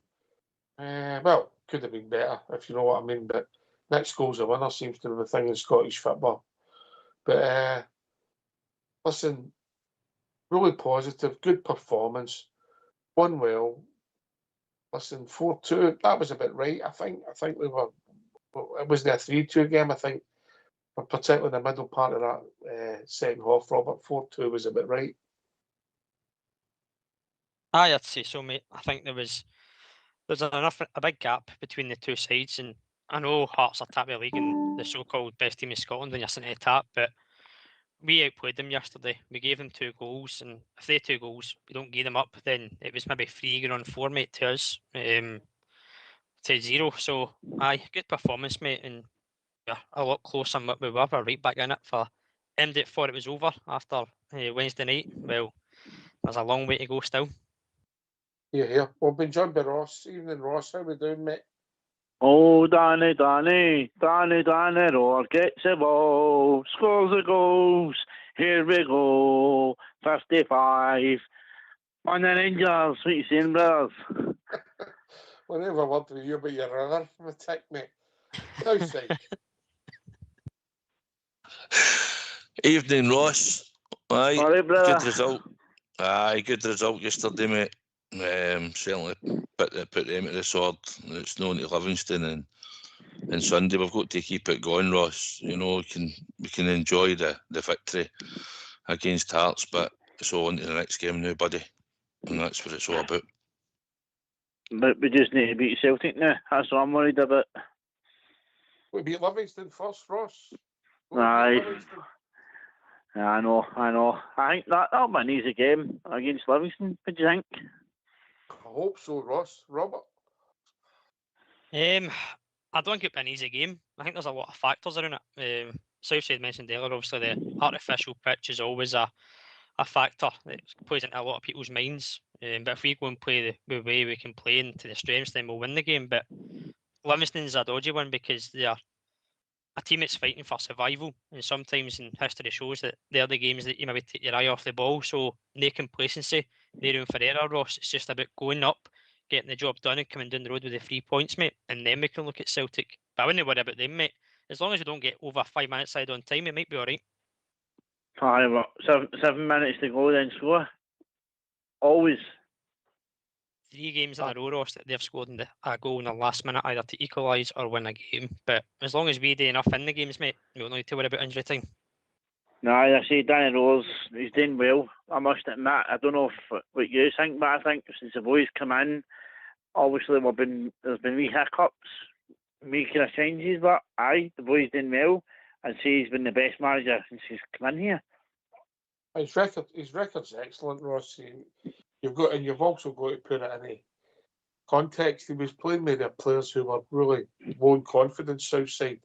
Well, could have been better, if you know what I mean, but next goal's a winner seems to be the thing in Scottish football. But listen, really positive, good performance, won well. Listen, 4-2, that was a bit right, I think we were, it was a 3-2 game, I think, particularly in the middle part of that second half, Robert. 4-2 was a bit right. Aye, I'd say so, mate. I think there's a big gap between the two sides, and I know Hearts are top of the league and the so-called best team in Scotland when you're sitting at the top, but we outplayed them yesterday. We gave them 2 goals, and if they 2 goals, we don't give them up, then it was maybe 3 going on 4, mate, to us, to 0. So, aye, good performance, mate, and yeah, a lot closer than what we were. We're right back in it for them that thought it was over after Wednesday night. Well, there's a long way to go still. Yeah. Well, been joined by Ross. Evening, Ross. How we doing, mate? Oh, Danny, Roar gets the ball, scores the goals. Here we go, 55. On the Rangers, what you saying, brothers? Whenever want to hear about your runner from a tick, mate. Outside. Evening, Ross. Aye, All right, brother. good result. Aye, good result yesterday, mate. Certainly put them at the sword. It's known to Livingston and Sunday. We've got to keep it going, Ross. You know, we can enjoy the victory against Hearts, but it's all on to the next game now, buddy. And that's what it's all about. But we just need to beat Celtic now. That's what I'm worried about. We beat Livingston first, Ross. Aye. I know. I think that'll be an easy game against Livingston. What do you think? I hope so, Ross. Robert? I don't think it'll be an easy game. I think there's a lot of factors around it. Southside mentioned earlier, obviously the artificial pitch is always a factor that plays into a lot of people's minds. But if we go and play the way we can play into the strengths, then we'll win the game. But Livingston's a dodgy one because they're a team that's fighting for survival, and sometimes in history shows that they're the games that you maybe take your eye off the ball. So no complacency, no room for error, Ross. It's just about going up, getting the job done, and coming down the road with the 3 points, mate. And then we can look at Celtic. But I wouldn't worry about them, mate. As long as we don't get over 5 minutes side on time, it might be all right. Aye, well, 7 minutes to go, then score. Always. 3 games in a row, Ross, that they've scored a goal in the last minute, either to equalise or win a game. But as long as we do enough in the games, mate, we don't need to worry about injury time. No, I say Danny Rose, he's doing well. I must admit, I don't know what you think, but I think since the boys come in, obviously there's been wee hiccups, making a changes, but aye, the boys doing well, and say he's been the best manager since he's come in here. His record's excellent, Ross. You've also got to put it in a context. He was playing with the players who were really low in confidence Southside.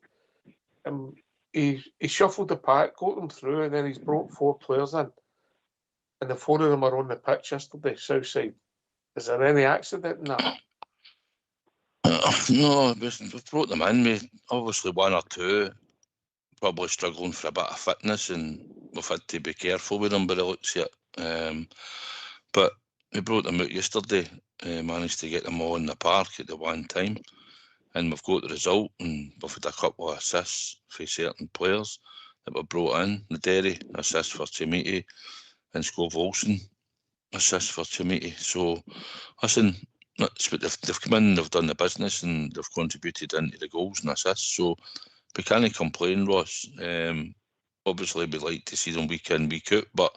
He shuffled the pack, got them through, and then he's brought 4 players in, and the 4 of them are on the pitch yesterday, Southside. Is there any accident in that? No, we've brought them in. We obviously 1 or 2 probably struggling for a bit of fitness, and we've had to be careful with them by the looks of it. But we brought them out yesterday, managed to get them all in the park at the one time, and we've got the result, and we've had a couple of assists for certain players that were brought in. The Derry assist for Chimiti, and Scove Olsen assist for Chimiti. So, listen, that's what they've come in, they've done the business, and they've contributed into the goals and assists. So, we can't complain, Ross. Obviously, we'd like to see them week in, week out, but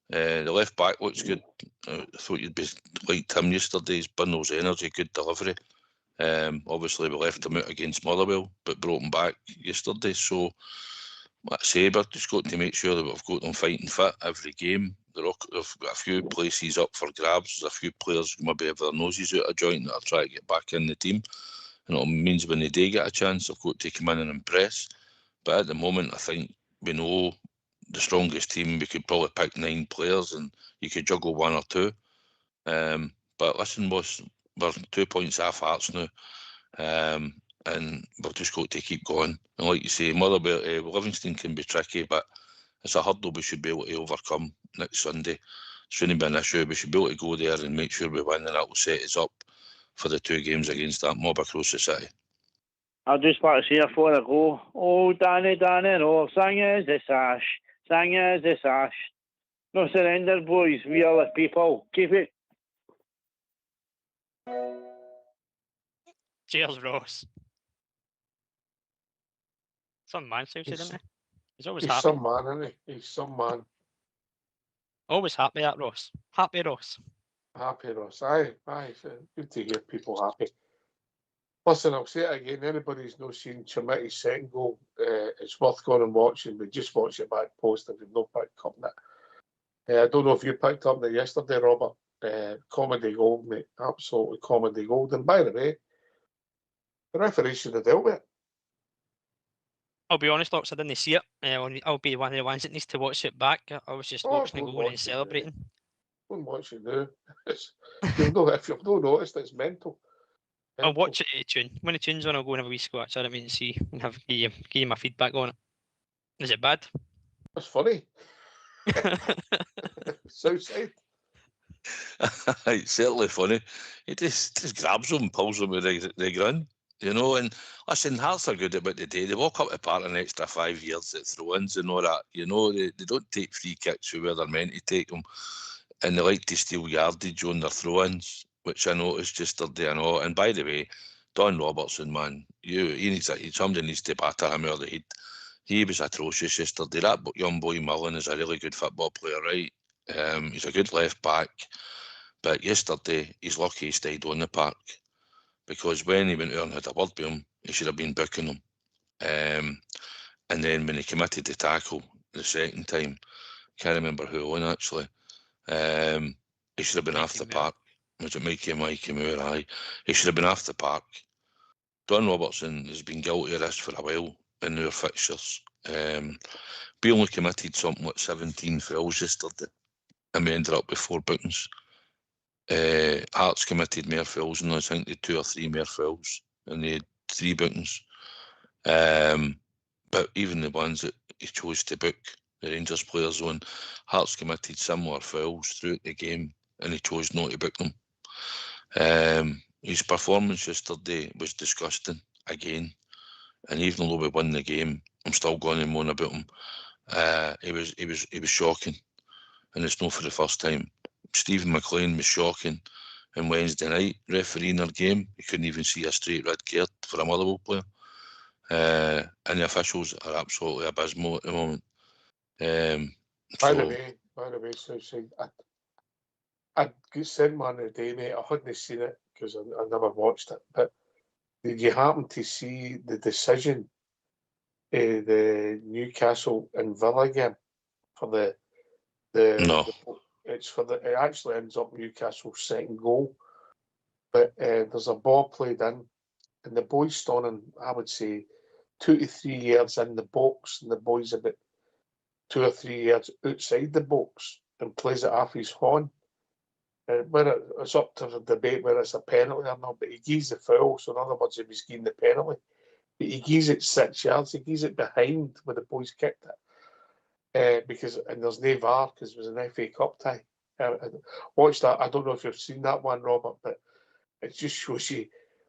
the left back looks good. I thought you'd be like Tim yesterday's bundles of energy, good delivery. Obviously, we left him out against Motherwell, but brought him back yesterday. So, like I say, we've just got to make sure that we've got them fighting fit every game. They've got a few places up for grabs. There's a few players who maybe have their noses out of joint that are trying to get back in the team. And it means when they do get a chance, they've got to come in and impress. But at the moment, I think we know the strongest team. We could probably pick 9 players, and you could juggle 1 or 2. But listen, boss, we're 2 points off Hearts now, and we've just got to keep going. And like you say, Livingston can be tricky, but it's a hurdle we should be able to overcome next Sunday. Shouldn't be an issue. We should be able to go there and make sure we win, and that will set us up for the 2 games against that mob across the city. I just want to say before I go, oh, Danny, oh, sing us the sash, sing us the sash. No surrender, boys, we are the people. Keep it. Cheers, Ross. Some man, Southside, isn't he? He's always He's happy. some man, isn't he? He's some man. Always happy, that Ross. Happy Ross. Happy, Ross. Aye. It's good to hear people happy. Listen, I'll say it again. Anybody who's not seen Chimiti's second goal, it's worth going and watching. We just watched it back post and we've not picked up that. I don't know if you picked up that yesterday, Robert. Comedy gold, mate. Absolutely comedy gold. And by the way, the referee should have dealt with it. I'll be honest, Locks, I didn't see it. I'll be one of the ones that needs to watch it back. I was just watching the goal and celebrating. Don't watch it now. If you've not noticed, it's mental. I'll watch it at a tune. When the tune's on, I'll go and have a wee scratch at it and see and give you my feedback on it. Is it bad? It's funny. Southside. It's certainly funny. He just grabs them and pulls them with the grin, you know. And listen, Hearts are good at what they do. They walk up the park an extra 5 years at throw-ins and all that. You know, they don't take free kicks where they're meant to take them, and they like to steal yardage on their throw-ins, which I noticed yesterday and all. And by the way, Don Robertson, man, somebody needs to batter him over the head. He was atrocious yesterday. That young boy Mullen is a really good football player, right? He's a good left back, but yesterday he's lucky he stayed on the park, because when he went out and had a word with him, he should have been booking him. And then when he committed the tackle the second time, can't remember who on actually, he should have been off the park. Was it Mikey Moore? Aye, he should have been off the park. Don Robertson has been guilty of this for a while in our fixtures. We only committed something like 17 fouls yesterday, and we ended up with 4 bookings. Hearts committed more fouls, and I think they had 2 or 3 more fouls, and they had 3 bookings. but even the ones that he chose to book the Rangers players on, Hearts committed similar fouls throughout the game, and he chose not to book them. His performance yesterday was disgusting again, and even though we won the game, I'm still going to moan about him. He was shocking, and it's not for the first time. Stephen McLean was shocking on Wednesday night, refereeing our game. He couldn't even see a straight red card for a Motherwell player. And the officials are absolutely abysmal at the moment. By the way, so I'd sent one the day, mate. I hadn't seen it because I never watched it. But did you happen to see the decision of the Newcastle and Villa game for the No. it's for the it actually ends up Newcastle's second goal, but there's a ball played in, and the boy's standing, I would say, 2 to 3 yards in the box, and the boy's about 2 or 3 yards outside the box and plays it off his horn. Where it's up to the debate whether it's a penalty or not, but he gives the foul. So in other words, he was giving the penalty, but he gives it 6 yards. He gives it behind where the boys kicked it. Because and there's no VAR because it was an FA Cup tie. Watch that. I don't know if you've seen that one, Robert, but it just shows you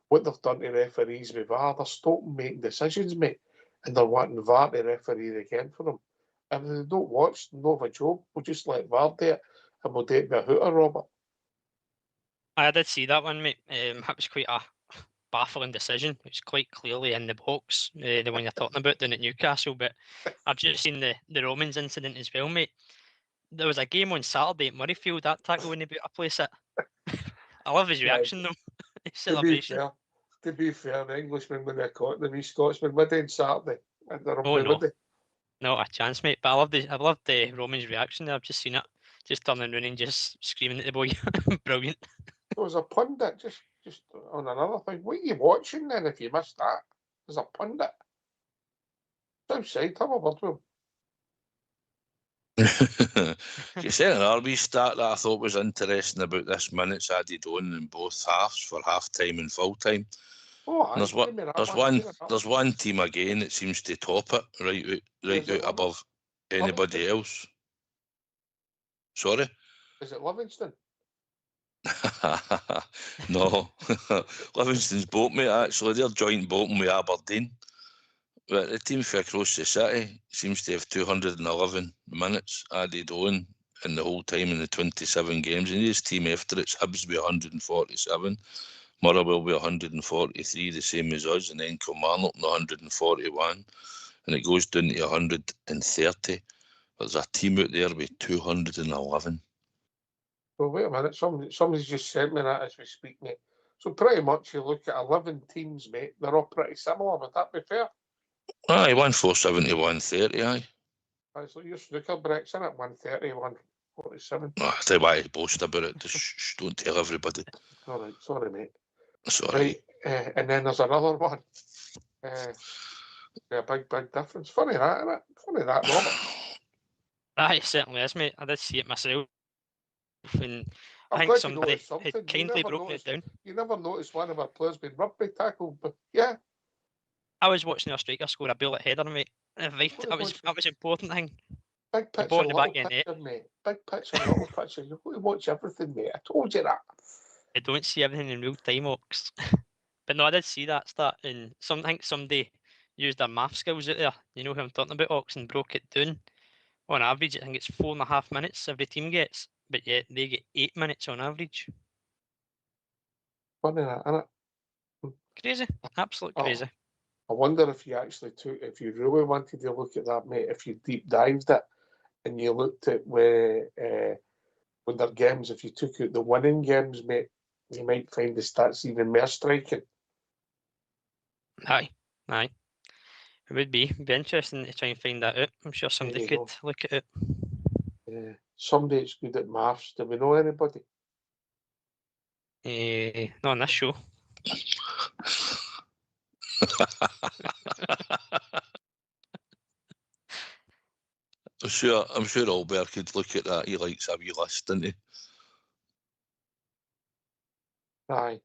what they've done to referees with VAR. They're stopping making decisions, mate, and they're wanting VAR to referee again for them. If they don't watch, no have a job. We'll just let VAR do it, and we'll do it by a hooter, Robert. I did see that one, mate. That was quite a baffling decision. It was quite clearly in the box, the one you're talking about down at Newcastle. But I've just seen the Romans incident as well, mate. There was a game on Saturday at Murrayfield. That tackle wouldn't be able to place it. I love his reaction though. His celebration. To be fair, the Englishman when they caught the wee Scotsman would on Saturday and they're Oh, no. would they? Not a chance, mate. But I loved the Romans reaction there. I've just seen it. Just turning around and just screaming at the boy. Brilliant. There was a pundit just on another thing. What are you watching then if you missed that? There's a pundit. Outside, have a word with him. You said an RB stat that I thought was interesting about this minutes added on in both halves for half time and full time. Oh, There's one team again that seems to top it right out above anybody else. Sorry? Is it Livingston? No. Livingston's boat mate actually. They're joint boating with Aberdeen. But the team from across the city seems to have 211 minutes added on in the whole time in the 27 games. And this team after it's Hibs with 147, Motherwell with 143, the same as us, and then Kilmarnock 141, and it goes down to 130. There's a team out there with 211. Well, wait a minute. Somebody's just sent me that as we speak, mate. So pretty much you look at 11 teams, mate. They're all pretty similar. Would that be fair? Aye, 147 to 130, aye. So your snooker breaks in at 130, 147. I tell you why I boast about it. Just don't tell everybody. All right, sorry, mate. Sorry. Right, and then there's another one. A big difference. Funny that, isn't it? Funny that, Robert. Aye, it certainly is, mate. I did see it myself. And I think glad somebody had kindly broken it down. You never noticed one of our players being rugby tackled, but yeah. I was watching our striker score a bullet header, mate. That was important thing. Big picture, little picture, mate. Big picture, little picture. You've got to watch everything, mate. I told you that. I don't see everything in real time, Ox. But no, I did see that start, and I think somebody used their math skills out there. You know who I'm talking about, Ox, and broke it down. On average, I think it's 4.5 minutes every team gets, but yet they get 8 minutes on average. Funny that, isn't it? Crazy, absolute crazy. I wonder if if you really wanted to look at that, mate, if you deep dived it and you looked at where when their games, if you took out the winning games, mate, you might find the stats even more striking. Aye. It would be interesting to try and find that out. I'm sure somebody could look at it. Somebody that's good at maths. Do we know anybody? Not on this show. I'm sure Albert could look at that. He likes a wee list, doesn't he? Aye.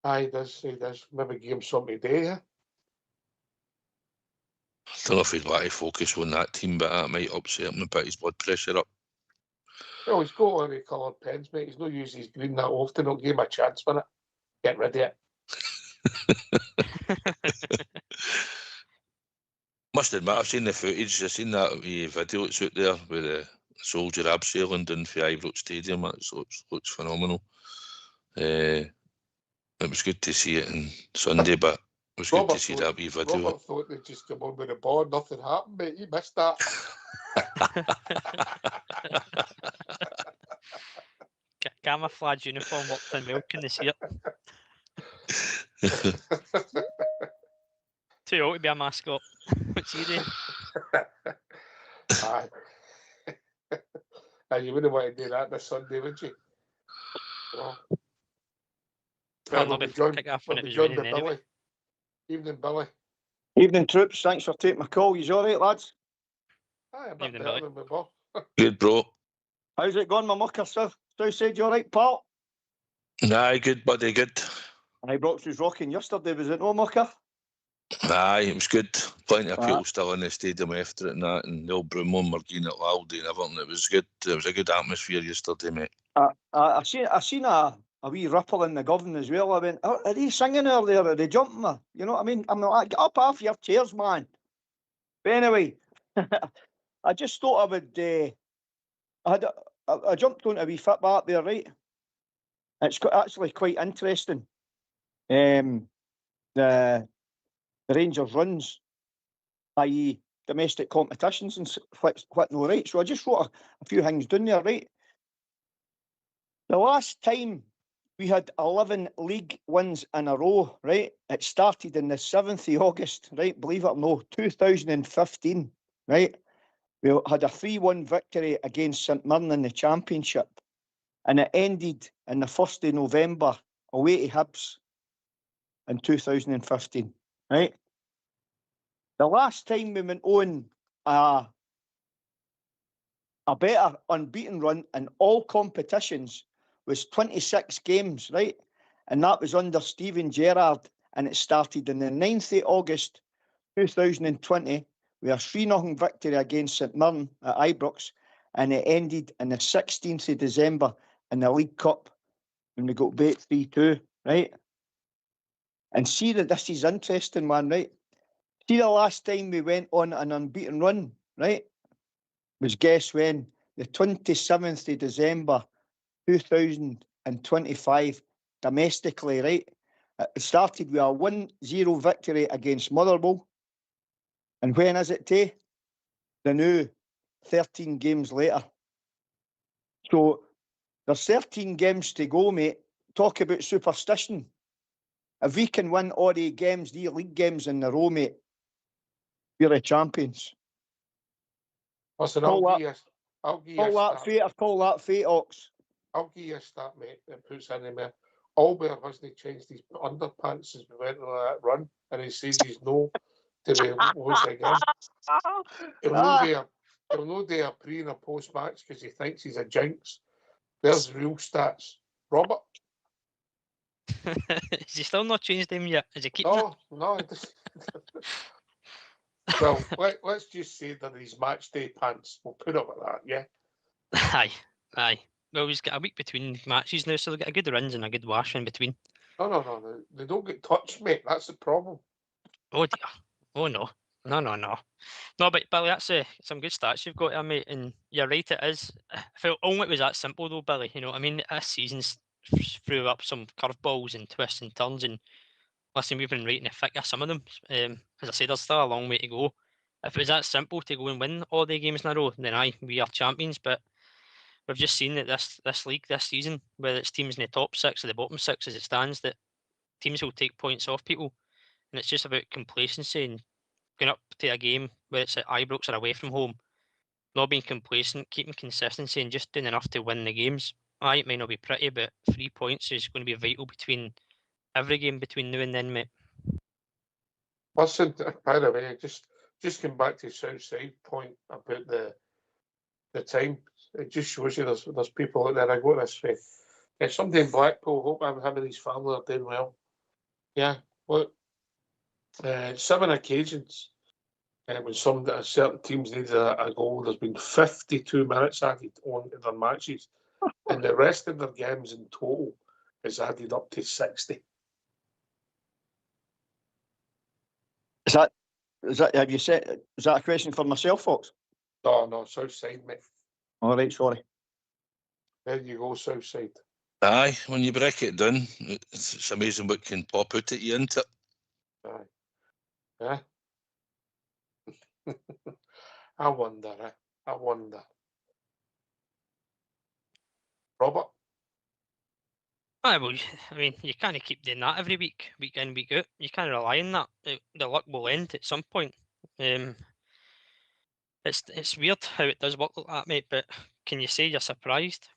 He does. Maybe give him something today, yeah? don't know if he'd like to focus on that team, but that might upset him and put his blood pressure up. Well, he's got all the coloured pens, mate. He's not using his green that often. I'll give him a chance for it. Get rid of it. Must admit, I've seen the footage. I've seen that video that's out there with the soldier abseiling down for Ibrox Stadium. It looks phenomenal. It was good to see it on Sunday, but it was good to see that wee video. Robert thought they'd just come on with the ball. Nothing happened, mate. You missed that. Camouflage uniform worked in well, can they see it? Too old to be a mascot. What's he doing? Aye. You wouldn't want to do that this Sunday, would you? No. I'll not be kick off when it was raining anyway. Evening, Billy. Evening, troops. Thanks for taking my call. You all right, lads? Aye, a bit Evening, better Billy. than we were. Good, bro. How's it going, my mucker, sir? Southside, you all right, pal? Aye, good, buddy, good. Ibrox was rocking yesterday, was it no, mucker? Aye, it was good. Plenty of people still in the stadium after it and that, and the old Broomham were getting it loud and everything. It was good. It was a good atmosphere yesterday, mate. I seen a wee ripple in the govern as well. I went, are they singing earlier? Are they jumping? You know what I mean? I'm like, get up off your chairs, man. But anyway, I just thought I would. I jumped onto a wee football up there, right? It's actually quite interesting. The Rangers runs, i.e. domestic competitions and whatnot, right? So I just wrote a few things down there, right? The last time we had 11 league wins in a row, right? It started in the 7th of August, right? Believe it or not, 2015, right? We had a 3-1 victory against St Mirren in the Championship, and it ended in the 1st of November away to Hibs in 2015, right? The last time we went on a better unbeaten run in all competitions was 26 games, right? And that was under Steven Gerrard, and it started on the 9th of August 2020 with a 3-0 victory against St Mirren at Ibrox, and it ended on the 16th of December in the League Cup when we got beat 3-2, right? And see that this is interesting, man, right? See the last time we went on an unbeaten run, right? Was guess when? The 27th of December 2025 domestically, right? It started with a 1-0 victory against Motherwell. And when is it to? The new 13 games later. So there's 13 games to go, mate. Talk about superstition. If we can win all the games, the league games in a row, mate, we're the champions. Listen, I'll give you Call that fate, Ox. I'll give you a stat, mate, that puts in there. Albert hasn't changed his underpants since we went on that run, and he says he's no to the lose again. He'll no do a pre and a post match because he thinks he's a jinx. There's real stats. Robert? Is he still not changed them yet? Is he keeping it? No. Well, let's just say that his match day pants. We'll put up with that, yeah? Aye. Well, he's got a week between matches now, so they'll get a good rinse and a good wash in between. No. They don't get touched, mate. That's the problem. Oh dear. Oh no. No, but Billy, that's some good stats you've got there, mate. And you're right, it is. I felt only it was that simple though, Billy. You know what I mean? This season's threw up some curveballs and twists and turns, and listen, we've been right in the thick of some of them. As I say, there's still a long way to go. If it was that simple to go and win all the games in a row, then aye, we are champions. But we've just seen that this league this season, whether it's teams in the top 6 or the bottom 6 as it stands, that teams will take points off people, and it's just about complacency and going up to a game, whether it's at Ibrox or away from home, not being complacent, keeping consistency, and just doing enough to win the games. Aye, it might not be pretty, but 3 points is going to be vital between every game between now and then, mate. Listen, by the way, just come back to Southside point about the time. It just shows you there's people out there. I go this way. It's somebody in Blackpool. Hope I'm having his family are doing well. Yeah, look, 7 occasions when certain teams needed a goal, there's been 52 minutes added on to their matches, and the rest of their games in total is added up to 60. Is that have you said? Is that a question for myself, Fox? No, south side, mate. All right, sorry. There you go, south side. Aye, when you break it down, it's amazing what can pop out at you, isn't it? Aye. Yeah. I wonder, I wonder. Robert? Aye, well, I mean, you can't keep doing that every week, week in, week out. You can't rely on that. The luck will end at some point. It's weird how it does work like that, mate. But can you say you're surprised?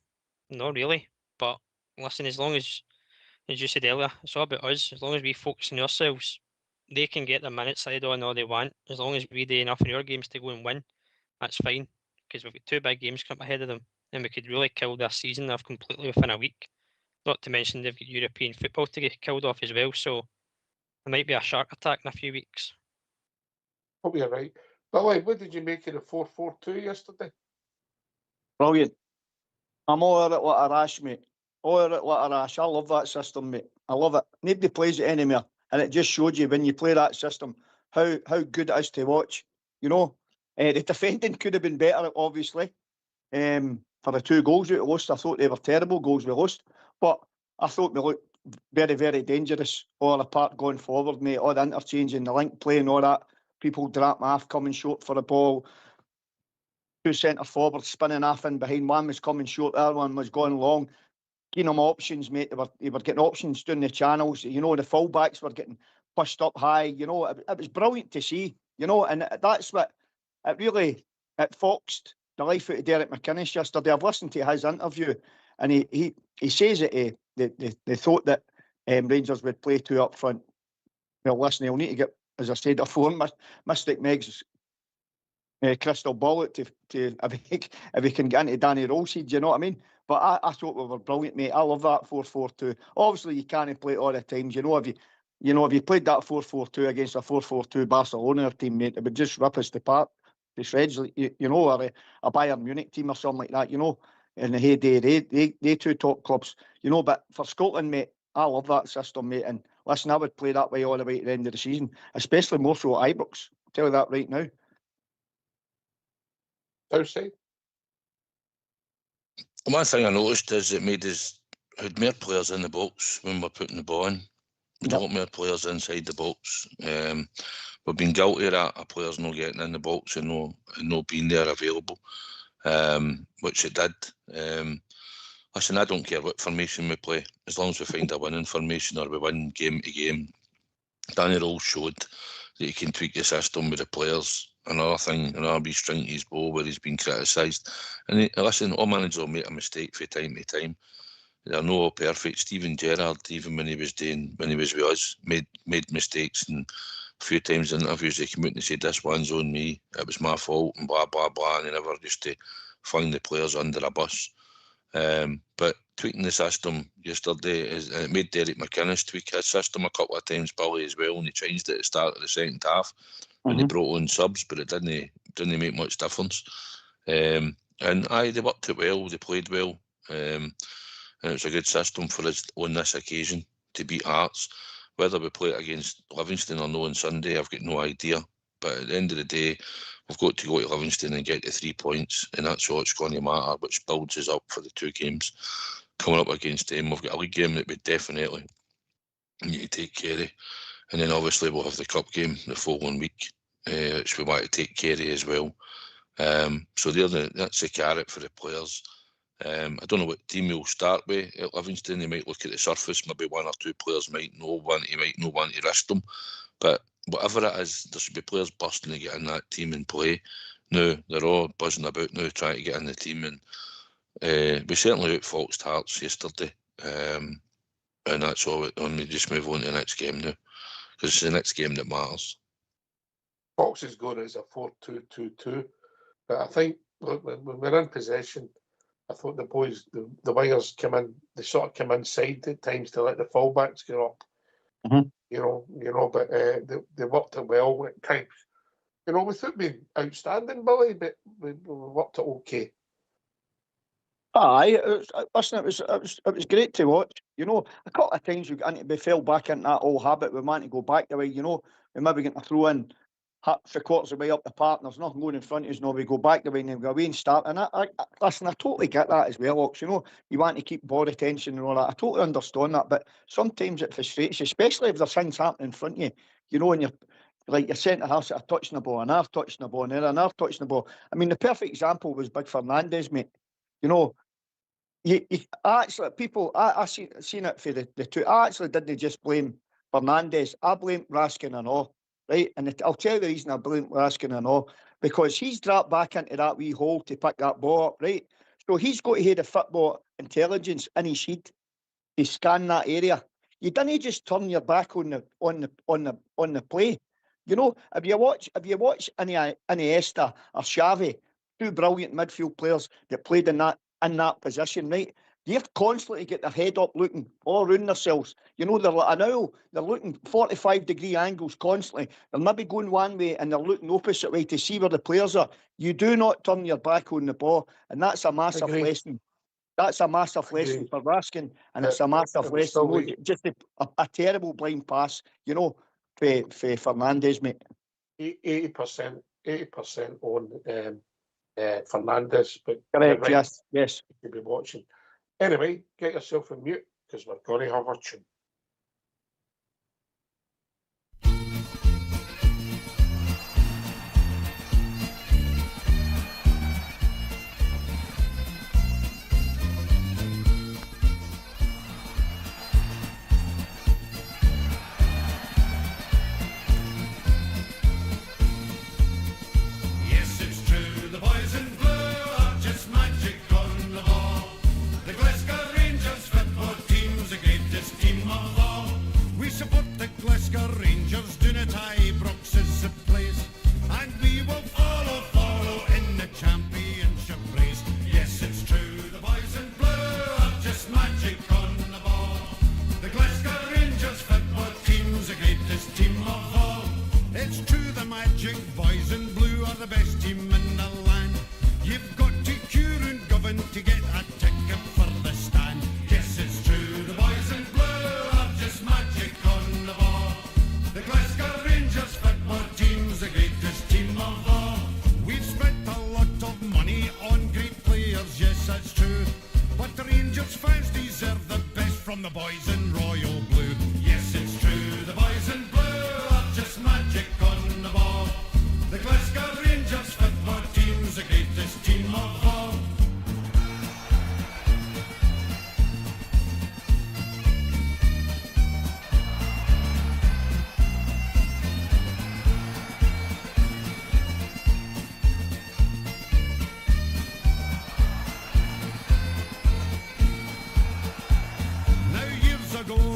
No, really. But listen, as long as you said earlier, it's all about us. As long as we focus on ourselves, they can get their minutes side on all they want. As long as we do enough in our games to go and win, that's fine. Because we've got 2 big games coming ahead of them, and we could really kill their season off completely within a week. Not to mention they've got European football to get killed off as well. So there might be a shark attack in a few weeks. Hope you're right. Billy, what did you make of the 4-4-2 yesterday? Brilliant. I'm all at what a rash, mate. All at what a rash. I love that system, mate. I love it. Nobody plays it anymore, and it just showed you when you play that system how good it is to watch. You know, the defending could have been better, obviously. For the 2 goals we lost, I thought they were terrible goals we lost, but I thought we looked very, very dangerous all apart going forward, mate. All the interchanging, the link play and all that. People drop off, coming short for the ball. 2 centre forwards spinning off in behind. One was coming short, the other one was going long. Giving them options, mate. They were getting options down the channels. You know, the fullbacks were getting pushed up high. You know, it was brilliant to see. You know, and that's what it foxed the life out of Derek McInnes yesterday. I've listened to his interview, and he says that they thought that Rangers would play 2 up front. Well, listen, he'll need to get, as I said before, Mystic Meg's crystal ball out to if he can get into Danny Rollseed, you know what I mean? But I thought we were brilliant, mate. I love that 4-4-2. Obviously, you can't play it all the times. You know, if you played that 4-4-2 against a 4-4-2 Barcelona team, mate, it would just rip us apart to shreds, you know, or a Bayern Munich team or something like that, you know, in the heyday, they 2 top clubs, you know. But for Scotland, mate, I love that system, mate. And listen, I would play that way all the way to the end of the season, especially more so at Ibrox. I'll tell you that right now. South side? One thing I noticed is it made us had more players in the box when we're putting the ball in. We'd a lot more players inside the box. We've been guilty of that, of players not getting in the box and no being there available, which it did. Listen, I don't care what formation we play, as long as we find a winning formation or we win game to game. Danny Rose showed that he can tweak the system with the players. Another thing, another wee string to his bow where he's been criticised. And listen, all managers will make a mistake from time to time. They're not all perfect. Steven Gerrard, even when he was with us, made mistakes, and a few times in interviews they came out and said, "This one's on me, it was my fault," and blah blah blah, and they never used to fling the players under a bus. But tweaking the system yesterday it made Derek McInnes tweak his system a couple of times, Billy, as well, and he changed it at the start of the second half when he brought on subs, but it didn't make much difference. And they worked it well, they played well, and it was a good system for us on this occasion to beat Hearts. Whether we play it against Livingston or no on Sunday, I've got no idea. But at the end of the day, we've got to go to Livingston and get the 3 points, and that's all it's going to matter, which builds us up for the 2 games coming up against them. We've got a league game that we definitely need to take care of, and then obviously we'll have the cup game the following week, which we want to take care of as well. So that's the carrot for the players. I don't know what team we'll start with at Livingston. They might look at the surface, maybe 1 or 2 players might not want to risk them, but whatever it is, there should be players bursting to get in that team and play. Now they're all buzzing about now trying to get in the team, and we certainly outfoxed Hearts yesterday, and that's all. We just move on to the next game now, because it's the next game that matters. Fox is going as a 4-2-2-2, but I think when we're in possession, I thought the boys, the wingers come in, they sort of come inside at times to let the fullbacks get up. You know, but they worked it well at times. You know, without being outstanding, Billy, but we worked it okay. Aye, listen, it was great to watch. You know, a couple of times we fell back into that old habit. We wanted to go back the way, you know, we maybe getting to throw in three quarters of the way up the park. There's nothing going in front of us. No, we go back the way and then go away and start. And listen, I totally get that as well, Ox. You know, you want to keep body tension and all that. I totally understand that, but sometimes it frustrates you, especially if there's things happening in front of you. You know, and you're like your centre half sort of touching the ball, and I've touching the ball, and there, and I've touching the ball. I mean, the perfect example was Big Fernandes, mate. You know. I seen it for the two. I actually didn't just blame Fernandes. I blame Raskin and all, right? And I'll tell you the reason I blame Raskin and all, because he's dropped back into that wee hole to pick that ball up, right? So he's got to have the football intelligence in his head to scan that area. You didn't just turn your back on the play. You know, if you watch Iniesta or Xavi, two brilliant midfield players that played in that position, right? They're constantly get their head up looking all around themselves. You know, they're like an owl. They're looking 45-degree angles constantly. They're maybe going one way and they're looking opposite way to see where the players are. You do not turn your back on the ball. And that's a massive lesson. That's a massive lesson for Raskin. And it's a massive lesson. Just a terrible blind pass, you know, for Fernandes, mate. 80% on Fernandes, but correct, right, yes. You'll be watching. Anyway, get yourself on mute because we're going to have a tune. Rangers do not Ibrox is the place, and we will follow in the championship race. Yes, it's true, the boys in blue are just magic on the ball. The Glasgow Rangers football team's the greatest team of all. It's true, the magic boys in blue are the best team in the land. You've got to cure and govern to get a ticket for the stand. Yes, it's true, the boys in blue are just magic on the ball. The Glasgow Rangers football team's the greatest team of all. We've spent a lot of money on great players, yes that's true, but the Rangers fans deserve the best from the boys in royal blue. Yes it's true, the boys in blue are just magic on the ball. The Glasgow Rangers football team's the greatest team of all.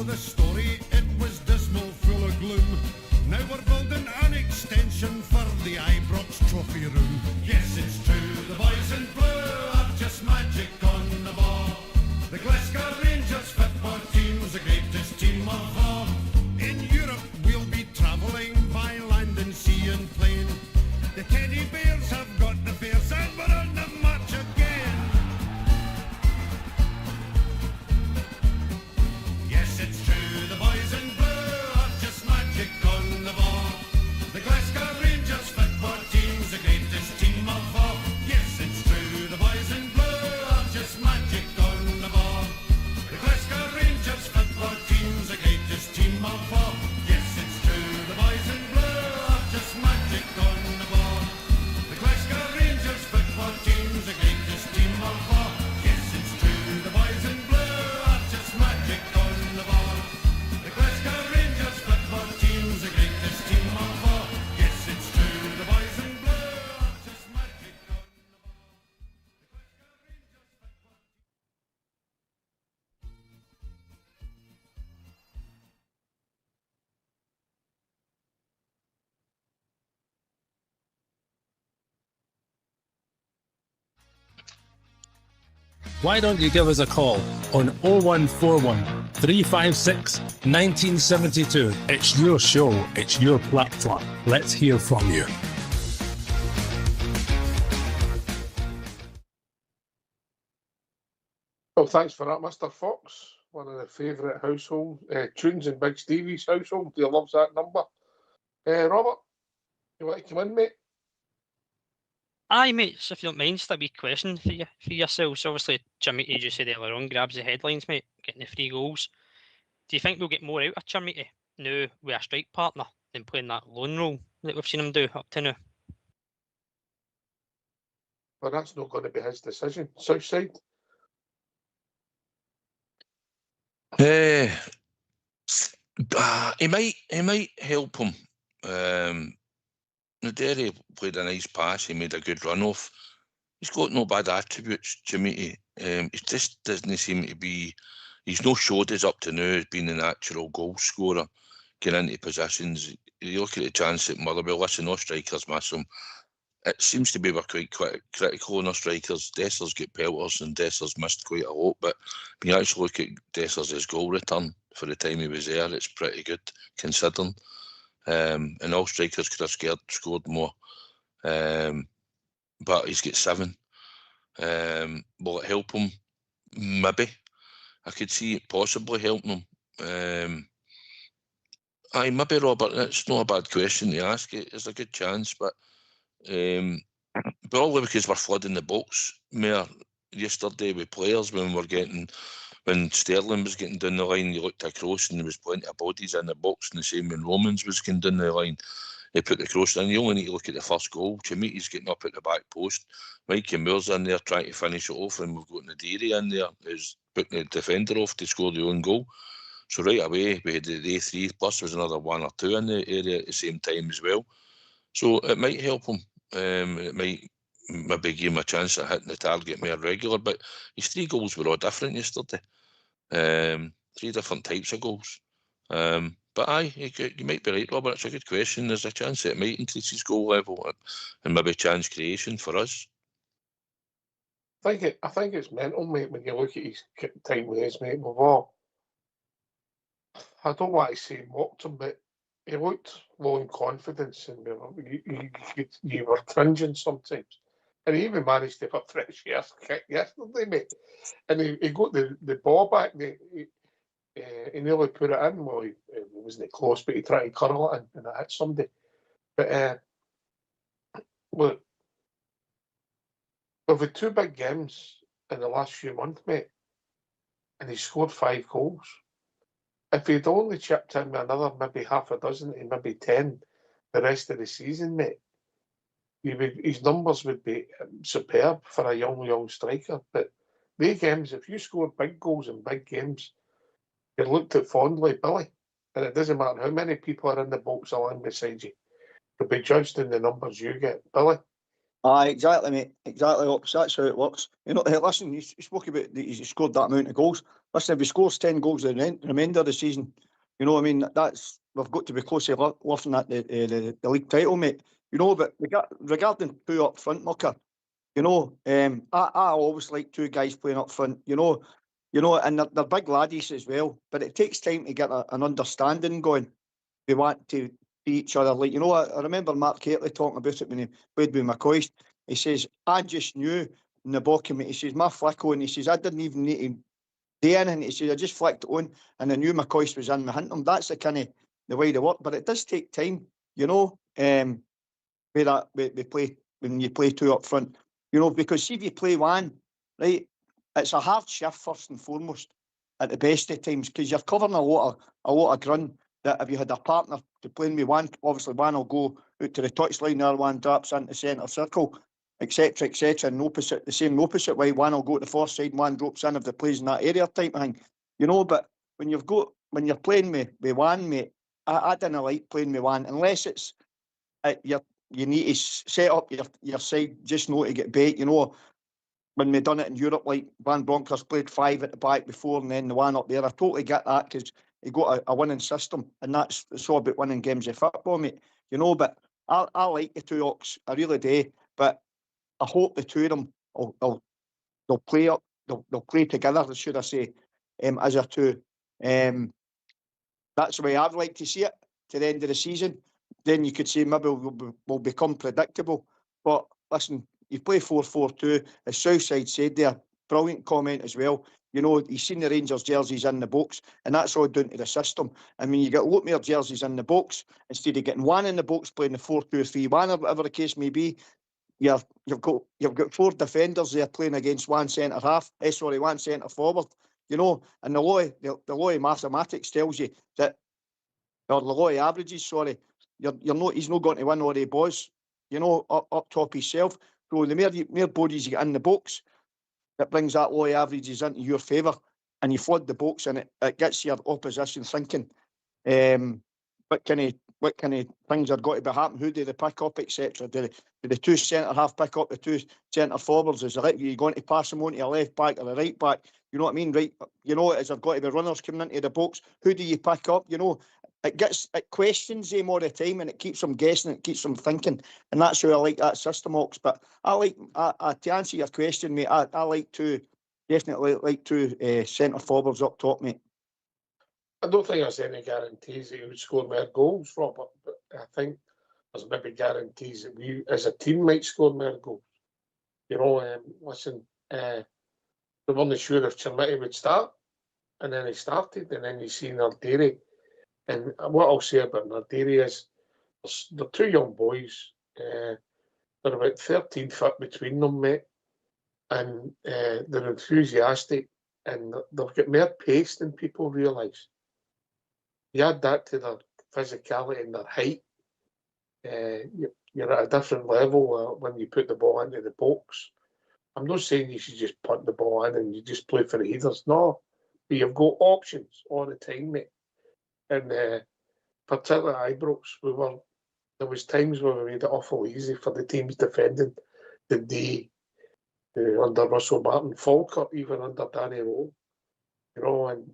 The story, it was dismal, full of gloom. Now we're building an extension for the Ibrox trophy room. Yes, it's true, the boys in blue are just magic on the ball. The Glasgow Rangers football team's the greatest team of all. In Europe we'll be travelling by land and sea and plane. The Teddy Bears have got the bears and we're on the march again. Yes, it's true, the boys in blue are just magic on the ball. The Glasgow Rangers football team's the greatest team of all. Yes, it's true, the boys in blue are just magic on the ball. The Glasgow Rangers football team's the greatest team of all. Yes, it's true, the boys in blue are just magic on the ball. The Glasgow Rangers football team's the greatest team of all. Yes, it's true, the boys in blue are just magic on the ball. The Glasgow Rangers football team's the greatest team of all. Yes, it's true, the boys in blue are just magic on the ball. Why don't you give us a call on 0141 356 1972? It's your show, it's your platform. Let's hear from you. Well, thanks for that, Mr. Fox. One of the favourite household tunes in Big Stevie's household. He loves that number. Robert, you want to come in, mate? Aye, mate, so if you don't mind, just a wee question for yourselves. Obviously, Jimmy, you just said earlier on, grabs the headlines, mate, getting the 3 goals. Do you think we'll get more out of Jimmy now with a strike partner than playing that lone role that we've seen him do up to now? Well, that's not going to be his decision. Southside. He might help him. Derry played a nice pass. He made a good run off. He's got no bad attributes, Jimmy. He just doesn't seem to be. He's no showed us up to now as being a natural goal scorer, getting into positions. You look at the chance at Motherwell. Listen, no strikers miss him. It seems to be we're quite critical on our strikers. Dessler's got pelters and Dessler's missed quite a lot, but when you actually look at Dessler's goal return for the time he was there, it's pretty good considering. And all strikers could have scored more. But he's got 7. Will it help him? Maybe. I could see it possibly helping him. Aye, maybe, Robert. It's not a bad question to ask. It's a good chance, but probably because we're flooding the box more yesterday with players when Sterling was getting down the line, you looked across and there was plenty of bodies in the box, and the same when Romans was getting down the line. They put the cross in. You only need to look at the first goal. Chimiti's getting up at the back post. Mikey Moore's in there trying to finish it off, and we've got Nadiri in there who's putting the defender off to score the own goal. So right away, we had the A3, plus there was another 1 or 2 in the area at the same time as well. So it might help him. It might maybe give him a chance at hitting the target more regular, but his 3 goals were all different yesterday. 3 different types of goals. But aye, you might be right, Robert. It's a good question. There's a chance that it might increase his goal level and maybe chance creation for us. I think it's mental, mate, when you look at his time with his mate. I don't want to say mocked him, but he looked low in confidence, and you were cringing sometimes. And he even managed to have a fresh kick yesterday, mate. And he got the ball back. He nearly put it in. Well, he wasn't close, but he tried to curl it in, and it hit somebody. But look, we've had 2 big games in the last few months, mate, and he scored 5 goals. If he'd only chipped in with another maybe half a dozen to maybe 10 the rest of the season, mate, his numbers would be superb for a young striker. But the games, if you score big goals in big games, you're looked at fondly, Billy. And it doesn't matter how many people are in the box along beside you. You'll be judged in the numbers you get, Billy. Aye, exactly, mate. Exactly. That's how it works. You know, hey, listen, you spoke about he scored that amount of goals. Listen, if he scores 10 goals the remainder of the season, you know what I mean? We've got to be close to lifting at the league title, mate. You know, but regarding 2 up front, Mucker, you know, I always like 2 guys playing up front, you know, and they're big laddies as well. But it takes time to get an understanding going. We want to be each other. Like, you know, I remember Mark Catley talking about it when he played with McCoy. He says, I just knew in the bottom, he says, my flick on, he says, I didn't even need to do anything. He says, I just flicked it on and I knew McCoy was in behind him. That's the kind of the way they work. But it does take time, you know, we play when you play 2 up front, you know, because see if you play 1, right, it's a hard shift first and foremost at the best of times, because you're covering a lot of ground. That if you had a partner to playing with 1, obviously 1 will go out to the touchline, the other 1 drops into centre circle, etc., and the same opposite way, 1 will go to the far side, 1 drops in if the plays in that area type of thing, you know. But when you're playing with 1, mate, I don't like playing with 1 unless it's you need to set up your side just not to get bait, you know. When we done it in Europe, like Van Bronckhorst played 5 at the back before and then the 1 up there, I totally get that because he got a winning system, and it's all about winning games of football, mate. You know, but I like the 2 Ox, I really do. But I hope the 2 of them they'll play up, they'll play together, should I say, as a 2. That's the way I'd like to see it to the end of the season. Then you could say maybe we'll become predictable. But listen, you play 4-4-2, as Southside said there, brilliant comment as well. You know, he's seen the Rangers jerseys in the box, and that's all down to the system. I mean, you get a lot more jerseys in the box instead of getting one in the box playing the 4-2-3-1 or whatever the case may be. You've got 4 defenders there playing against one centre half. One centre forward. You know, and the law of mathematics tells you that, or the law of averages. Sorry, he's not going to win all the balls. You know, up top himself. So the more bodies you get in the box, it brings that law of averages into your favour, and you flood the box, and it gets your opposition thinking. What kind of things are going to be happening? Who do they pick up, etc.? Do the 2 centre half pick up the 2 centre forwards? Is you going to pass them on to a left back or a right back? You know what I mean, right? You know, is there going to be runners coming into the box? Who do you pick up? You know, it questions them all the time, and it keeps them guessing, it keeps them thinking, and that's how I like that system, Ox. But to answer your question, mate, I definitely like 2 centre forwards up top, mate. I don't think there's any guarantees that he would score more goals, Robert, but I think there's maybe guarantees that we as a team might score more goals. You know, listen, they weren't sure if Chermiti would start, and then he started, and then you see Nardiri. And what I'll say about Nardiri is they're 2 young boys. They're about 13 foot between them, mate, and they're enthusiastic, and they've got more pace than people realise. You add that to their physicality and their height, you're at a different level when you put the ball into the box. I'm not saying you should just punt the ball in and you just play for the headers. No, but you've got options all the time, mate. And particularly at Ibrox, there was times where we made it awful easy for the teams defending the D under Russell Martin, Falkirk, even under Danny Rowe. You know, and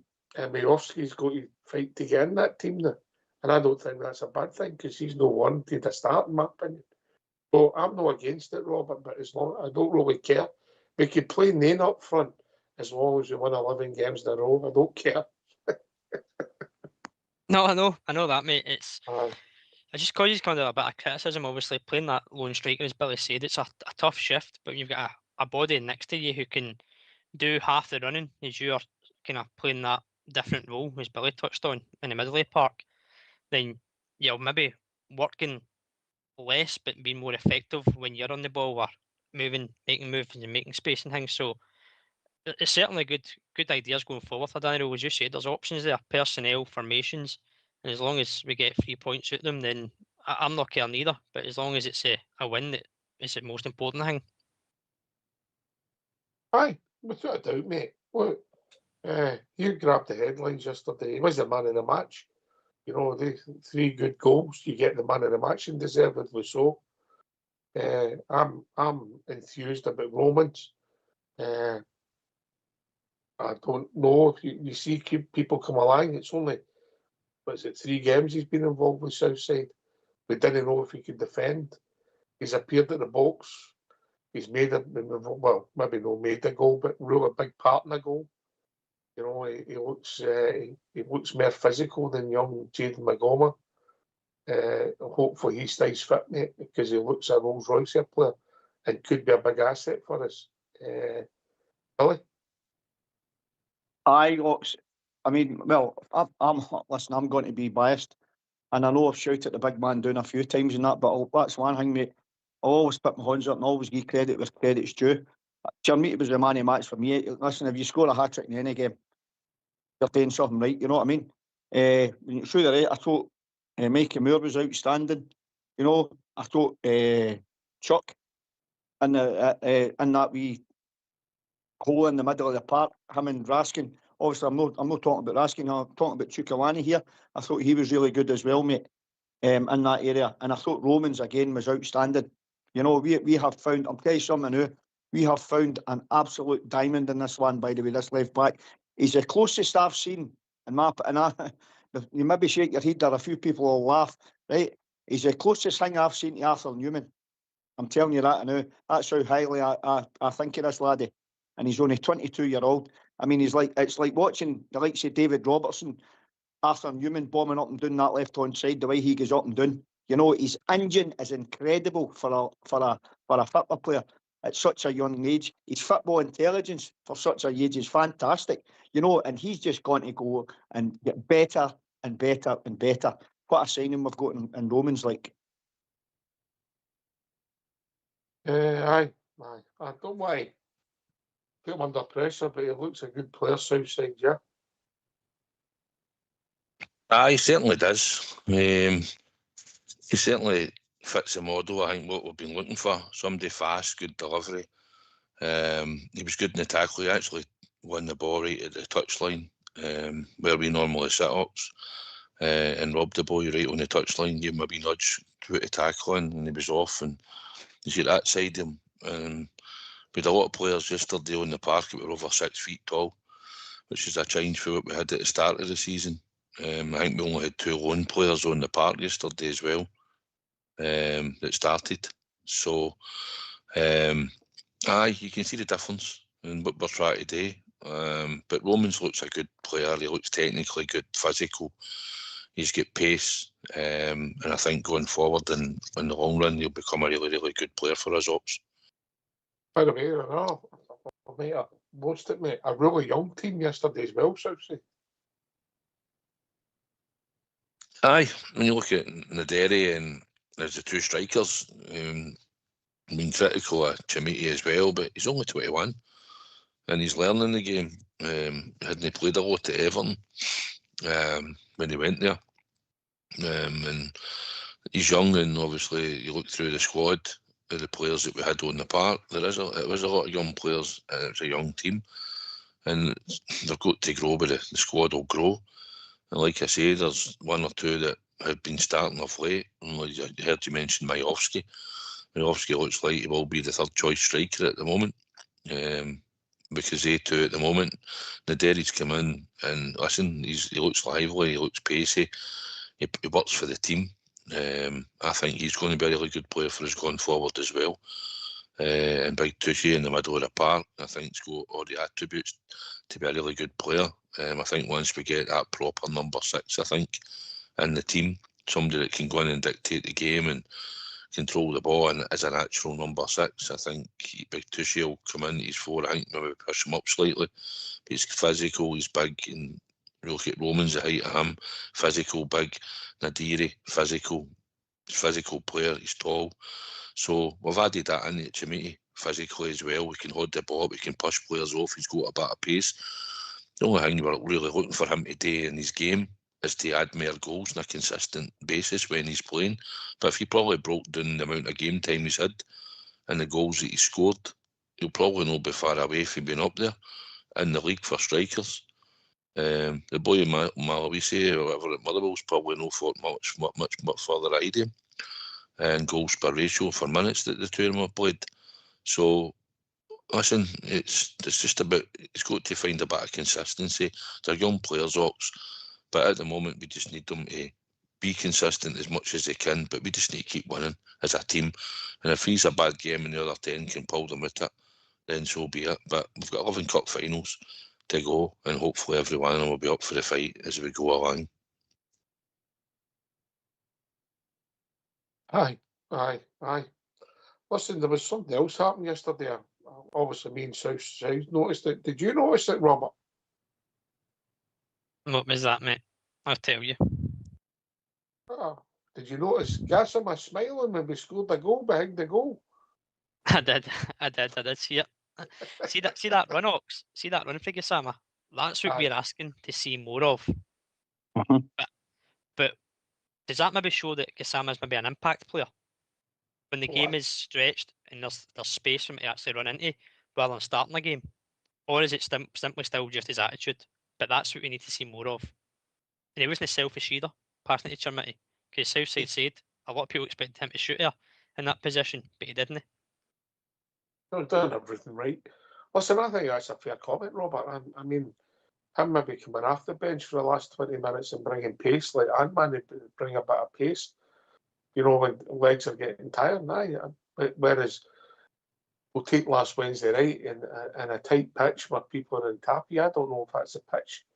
Majowski's got to fight to get in that team now. And I don't think that's a bad thing, because he's no warranted to start, in my opinion. So I'm not against it, Robert, but as long I don't really care. We could play Nain up front as long as we win 11 games in a row. I don't care. No, I know that, mate. It's I just causes kind of a bit of criticism. Obviously, playing that lone striker, as Billy said, it's a tough shift. But you've got a body next to you who can do half the running as you are kind of playing that different role, as Billy touched on, in the middle of the park. Then you're maybe working less but being more effective when you're on the ball, or making moves and making space and things. So it's certainly good ideas going forward for Daniel. As you said, there's options there, personnel, formations, and as long as we get 3 points out of them, then I'm not caring either. But as long as it's a win, that is the most important thing. Aye, without a doubt, mate. Look, you grabbed the headlines yesterday. He was the man of the match. You know, the 3 good goals, you get the man of the match, and deservedly so. I'm enthused about Romans. I don't know if you see people come along. It's only, 3 games he's been involved with Southside. We didn't know if he could defend. He's appeared at the box. He's maybe not made a goal, but really a big part in the goal. You know, he looks more physical than young Jaden McGoma. Hopefully he stays fit, mate, because he looks a Rolls Royce player and could be a big asset for us. Billy? Aye, Ox. I mean, well, I'm going to be biased, and I know I've shouted at the big man down a few times and that, but that's one thing, mate. I'll always put my hands up and always give credit where credit's due. Chermiti was the man of the match for me. Listen, if you score a hat-trick in any game, you're doing something right, you know what I mean? Through the right, I thought Mikey Moore was outstanding. You know, I thought Chuck in that wee hole in the middle of the park, him and Raskin. Obviously, I'm not talking about Raskin. I'm talking about Chukwueze here. I thought he was really good as well, mate, in that area. And I thought Romans again was outstanding. You know, we have found. I'll tell you something now. We have found an absolute diamond in this one. By the way, this left back. He's the closest I've seen. You maybe shake your head there. A few people will laugh, right? He's the closest thing I've seen to Arthur Newman. I'm telling you that now. That's how highly I think of this laddie. And he's only 22-year-old. I mean, it's like watching the likes of David Robertson, Arthur Newman bombing up and down that left-hand side, the way he goes up and down. You know, his engine is incredible for a football player. at such a young age. His football intelligence for such a age is fantastic, you know, and he's just going to go and get better and better and better. What a signing we've got in Romans, like. Aye. I don't want to put him under pressure, but he looks a good player, Southside, yeah. He certainly does. He certainly fits the model, I think, what we've been looking for. Somebody fast, good delivery. He was good in the tackle. He actually won the ball right at the touchline, where we normally sit ups, and robbed the boy right on the touchline, gave him a wee nudge to put the tackle in, and he was off. And you see that side of him. We had a lot of players yesterday on the park that were over 6 feet tall, which is a change for what we had at the start of the season. I think we only had 2 lone players on the park yesterday as well, that started. So, you can see the difference in what we're trying to do. But Romans looks a good player. He looks technically good, physical. He's got pace, and I think going forward in the long run, he'll become a really, really good player for us Ops. By the way, I know, mate, I watched it, mate. A really young team yesterday as well, Southside. Aye, when you look at Naderi and there's the 2 strikers, been critical of Chimiti as well, but he's only 21 and he's learning the game. Hadn't played a lot at Everton when he went there, and he's young, and obviously you look through the squad of the players that we had on the park, it was a lot of young players, and it was a young team, and they've got to grow, but the squad will grow. And like I say, there's 1 or 2 that have been starting off late. And like I heard you mention Majowski. Majowski looks like he will be the 3rd choice striker at the moment, because they 2 at the moment. Naderi's come in, and listen, he looks lively, he looks pacey, he works for the team. I think he's going to be a really good player for us going forward as well. And Big Tushy in the middle of the park, I think he's got all the attributes to be a really good player. I think once we get that proper number 6, I think, in the team, somebody that can go in and dictate the game and control the ball, and as a natural number 6, I think Big Tushy will come in. He's 4, I think maybe push him up slightly. He's physical, he's big, and you look at Romans, the height of him, physical, big. Nadiri, physical player, he's tall. So we've added that in at Chimiti physically as well. We can hold the ball, we can push players off, he's got a bit of pace. The only thing we're really looking for him to do in his game is to add more goals on a consistent basis when he's playing. But if he probably broke down the amount of game time he's had and the goals that he scored, he'll probably not be far away from being up there in the league for strikers. The boy in Malawisi or whatever at Motherwell's probably no thought much further ahead of him. And goals per ratio for minutes that the 2 of them have played. So, listen, it's just about, he's got to find a bit of consistency. They're young players, Ox, but at the moment we just need them to be consistent as much as they can, but we just need to keep winning as a team. And if he's a bad game and the other 10 can pull them with it, then so be it. But we've got 11 cup finals to go, and hopefully every one of them will be up for the fight as we go along. Aye. Listen, there was something else happened yesterday. Obviously, me and Southside noticed it. Did you notice it, Robert? What was that, mate? I'll tell you. Did you notice Gassama smiling when we scored a goal behind the goal? I did see it. See that run, Ox? See that run for Gassama? That's what we're asking to see more of. But does that maybe show that Gassama's maybe an impact player? When the game is stretched and there's space for him to actually run into rather than starting the game? Or is it simply still just his attitude? But that's what we need to see more of. And he wasn't selfish either, passing it to Chimiti. Because Southside said a lot of people expected him to shoot her in that position, but he didn't. He's done everything right. Listen, I think that's a fair comment, Robert. I mean, him maybe coming off the bench for the last 20 minutes and bringing pace, like Ant-Man, to bring a bit of pace, you know, when legs are getting tired. Whereas we'll take last Wednesday night in a tight pitch where people are in tappy. I don't know if that's a pitch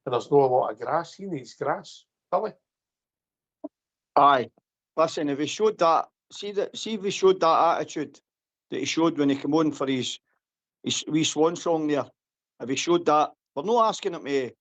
and there's not a lot of grass. He needs grass, Billy. Aye. Listen, if he showed that, see if he showed that attitude that he showed when he came on for his wee swan song there, if he showed that, we're not asking him to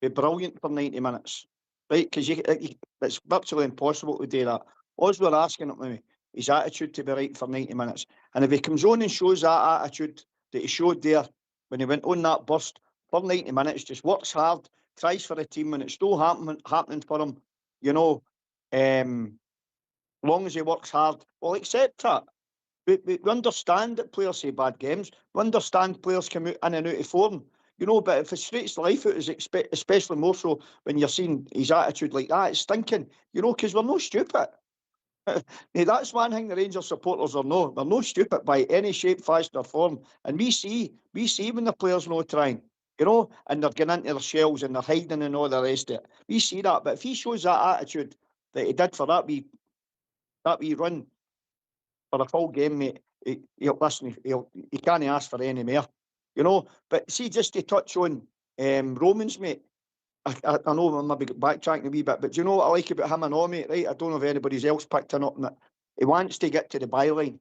be brilliant for 90 minutes, right? Because it's virtually impossible to do that. All we're asking him to his attitude to be right for 90 minutes. And if he comes on and shows that attitude that he showed there when he went on that burst for 90 minutes, just works hard, tries for the team, and it's still happening for him, you know, long as he works hard, we'll accept that. We understand that players say bad games. We understand players come out in and out of form. You know, but it frustrates life out, especially more so when you're seeing his attitude like that. It's stinking, you know, because we're no stupid. Now, that's one thing the Rangers supporters are no. They're no stupid by any shape, fashion or form. And we see when the players not trying, you know, and they're getting into their shells and they're hiding and all the rest of it. We see that. But if he shows that attitude that he did for that wee run for a full game, mate, he can't ask for any more, you know. But see, just to touch on Romans, mate, I know I'm maybe backtracking a wee bit, but do you know what I like about him and all, mate, right? I don't know if anybody else picked it up on it. He wants to get to the byline,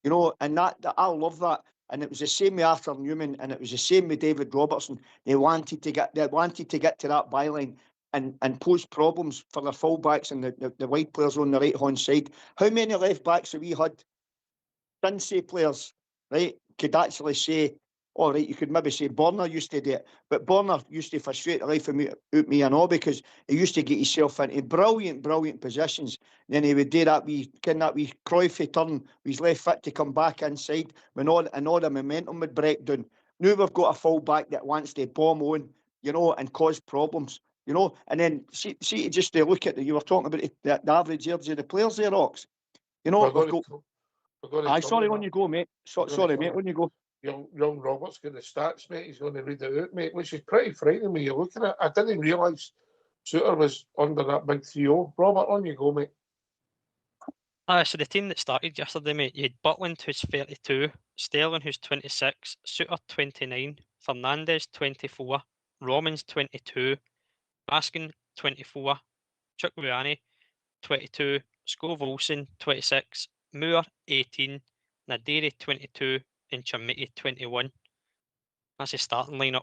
you know, and that I love that. And it was the same with Arthur Newman, and it was the same with David Robertson. They wanted to get to that byline and pose problems for their fullbacks and the wide players on the right hand side. How many left backs have we had? Princey players, right, could actually say, all right, you could maybe say Borna used to do it, but Borna used to frustrate the life of me and all, because he used to get himself into brilliant positions. And then he would do that wee Cruyffy turn with his left foot to come back inside when all the momentum would break down. Now we've got a full back that wants to bomb on, you know, and cause problems, you know. And then see just to look at you were talking about the average age of the players there, Ox. You know, sorry, on you go, mate. Sorry, mate, on you go. Young Robert's got the stats, mate. He's going to read it out, mate, which is pretty frightening when you're looking at it. I didn't realise Suter was under that big 3-0. Robert, on you go, mate. So the team that started yesterday, mate, you had Butland, who's 32, Sterling, who's 26, Suter, 29, Fernandez, 24, Romans, 22, Raskin, 24, Chukwueze, 22, Scove Olsen, 26, Moore, 18, Nadiri, 22, and Chamiti, 21. That's his starting lineup.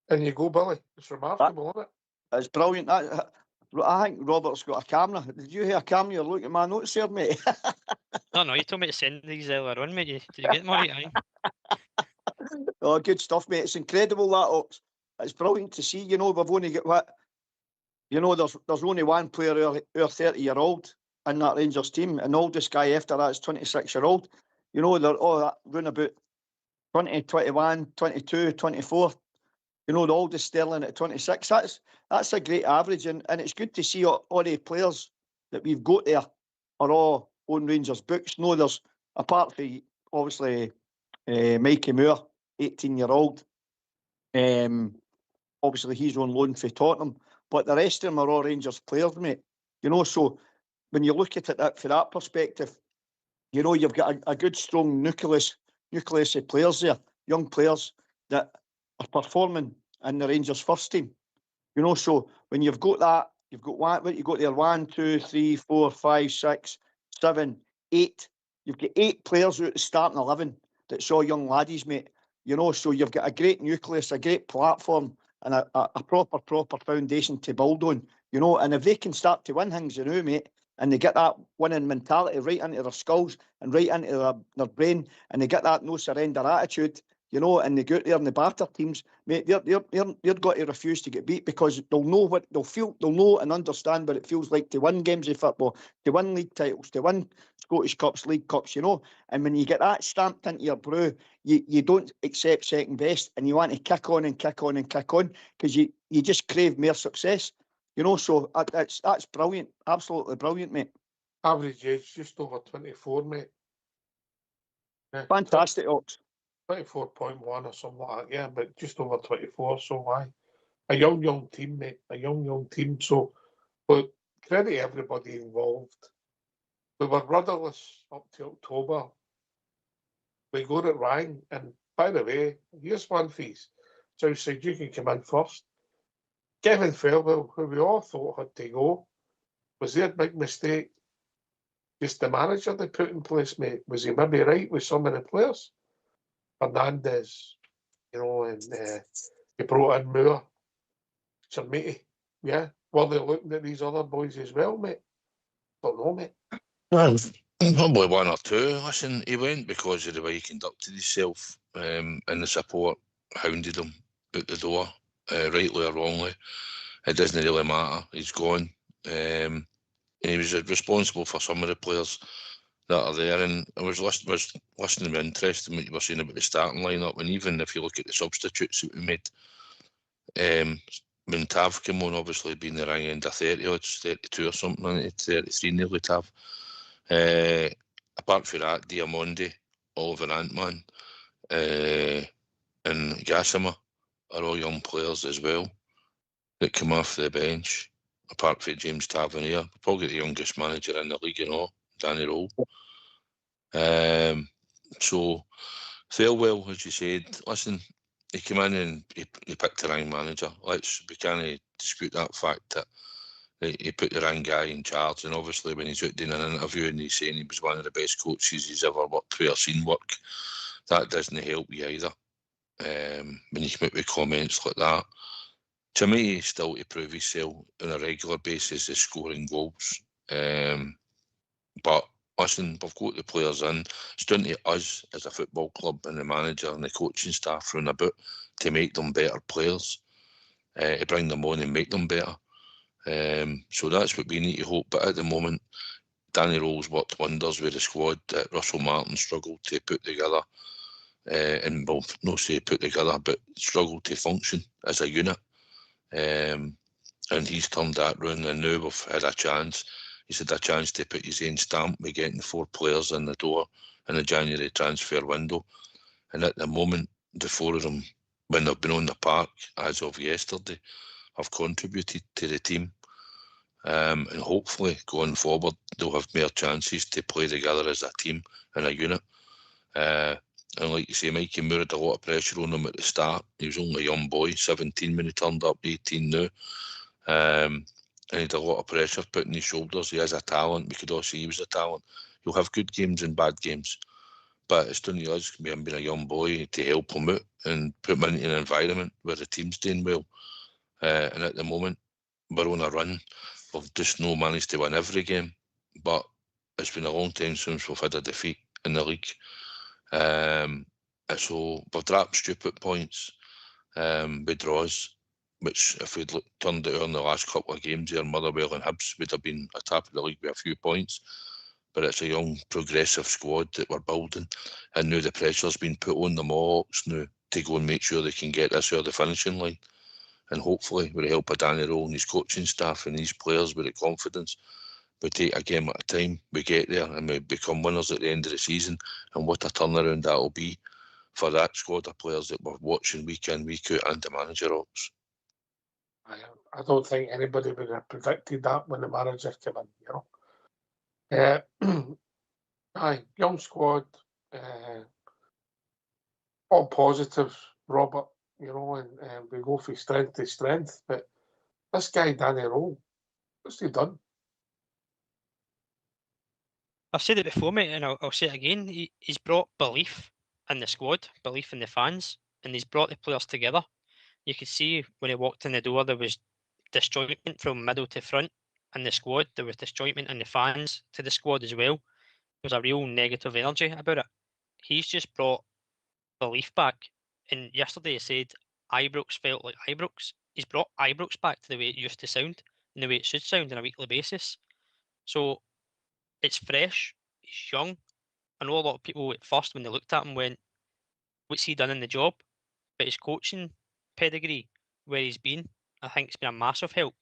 And you go, Billy. It's remarkable, isn't it? It's brilliant. I think Robert's got a camera. Did you hear a camera? You're looking at my notes here, mate. No, you told me to send these earlier on, mate. Did you get them all right? Oh, good stuff, mate. It's incredible, that, Ox. It's brilliant to see. You know, we've only got what? You know, there's only one player who's 30-year-old in that Rangers team, and the oldest guy after that is 26-year-old. You know, they're all round about 20, 21, 22, 24. You know, the oldest Sterling at 26. That's a great average, and it's good to see all the players that we've got there are all on Rangers books. No, there's, apart from, obviously, Mikey Moore, 18-year-old. Obviously, he's on loan for Tottenham, but the rest of them are all Rangers players, mate. You know, so when you look at it from that perspective, you know, you've got a good, strong nucleus of players there, young players that are performing in the Rangers first team. You know, so when you've got that, you've got what you got there: 1, 2, 3, 4, 5, 6, 7, 8. You've got 8 players out of the starting 11 that's all young laddies, mate. You know, so you've got a great nucleus, a great platform, and a proper foundation to build on. You know, and if they can start to win things, you know, mate, and they get that winning mentality right into their skulls and right into their brain, and they get that no surrender attitude, you know, and they go out there and the batter teams, mate, they're got to refuse to get beat, because they'll know and understand what it feels like to win games of football, to win league titles, to win Scottish Cups, League Cups, you know. And when you get that stamped into your brew, you don't accept second best, and you want to kick on and kick on and kick on, because you just crave more success. You know, so that's brilliant, absolutely brilliant, mate. Average age just over 24, mate. Yeah, Fantastic, Ox. 24.1 or something like that, yeah, but just over 24, so why? A young team, mate, a young team. So, but credit everybody involved. We were rudderless up to October. We got it right, and by the way, here's one fees. So said you can come in first. Kevin Fairwell, who we all thought had to go, was their big mistake. just the manager they put in place, mate? Was he maybe right with some of the players? Fernandez, and he brought in Moore, Chermiti, yeah. Were they looking at these other boys as well, mate? Don't know, mate. Well, probably one or two. Listen, he went because of the way he conducted himself, and the support hounded him out the door, rightly or wrongly. It doesn't really matter. He's gone. And he was responsible for some of the players that are there. And I was listening with interest in what you were saying about the starting lineup. And even if you look at the substitutes that we made, when Tav came on, obviously being the right end of 30 odds, 32 or something, 33 nearly Tav. Apart from that, Diamondi, Oliver Antman, and Gassama are all young players as well that come off the bench. Apart from James Tavernier, probably the youngest manager in the league, Danny Rowe. So Fairwell, as you said, listen, he came in and he picked the wrong manager. We can't dispute that fact that he put the wrong guy in charge. And obviously, when he's out doing an interview and he's saying he was one of the best coaches he's ever worked with or seen work, that doesn't help you either. When you come out with comments like that, to me, he's still to prove himself on a regular basis is scoring goals. But listen, we've got the players in. It's down to us as a football club and the manager and the coaching staff round about to make them better players, to bring them on and make them better. So that's what we need to hope. But at the moment, Danny Rowe's worked wonders with the squad that Russell Martin struggled to put together. And well, not say put together, but struggled to function as a unit. And he's turned that round, and now we've had a chance. He's had a chance to put his own stamp by getting 4 players in the door in the January transfer window. And at the moment, the 4 of them, when they've been on the park as of yesterday, have contributed to the team. And hopefully, going forward, they'll have more chances to play together as a team and a unit. And like you say, Mikey Moore had a lot of pressure on him at the start. He was only a young boy, 17 when he turned up, 18 now. And he had a lot of pressure put on his shoulders. He has a talent. We could all see he was a talent. He'll have good games and bad games. But it's down to us, being a young boy, to help him out and put him into an environment where the team's doing well. And at the moment, we're on a run. We've just not managed to win every game. But it's been a long time since we've had a defeat in the league. So we've dropped stupid points with draws, which if we'd turned it on the last couple of games here, Motherwell and Hibs would have been at top of the league with a few points. But it's a young, progressive squad that we're building, and now the pressure's been put on the Mohawks now to go and make sure they can get this over the finishing line. And hopefully, with the help of Danny Rowe and his coaching staff and these players with the confidence, we take a game at a time, we get there and we become winners at the end of the season. And what a turnaround that'll be for that squad of players that we're watching week in, week out, and the manager opts. I don't think anybody would have predicted that when the manager came in, Aye, young squad, all positives, Robert, and we go from strength to strength. But this guy, Danny Rowe, what's he done? I've said it before, mate, and I'll say it again. He's brought belief in the squad, belief in the fans, and he's brought the players together. You could see when he walked in the door, there was disjointment from middle to front in the squad. There was disjointment in the fans to the squad as well. There was a real negative energy about it. He's just brought belief back. And yesterday he said Ibrox felt like Ibrox. He's brought Ibrox back to the way it used to sound and the way it should sound on a weekly basis. So it's fresh, he's young. I know a lot of people at first, when they looked at him, went, what's he done in the job? But his coaching pedigree, where he's been, I think it's been a massive help,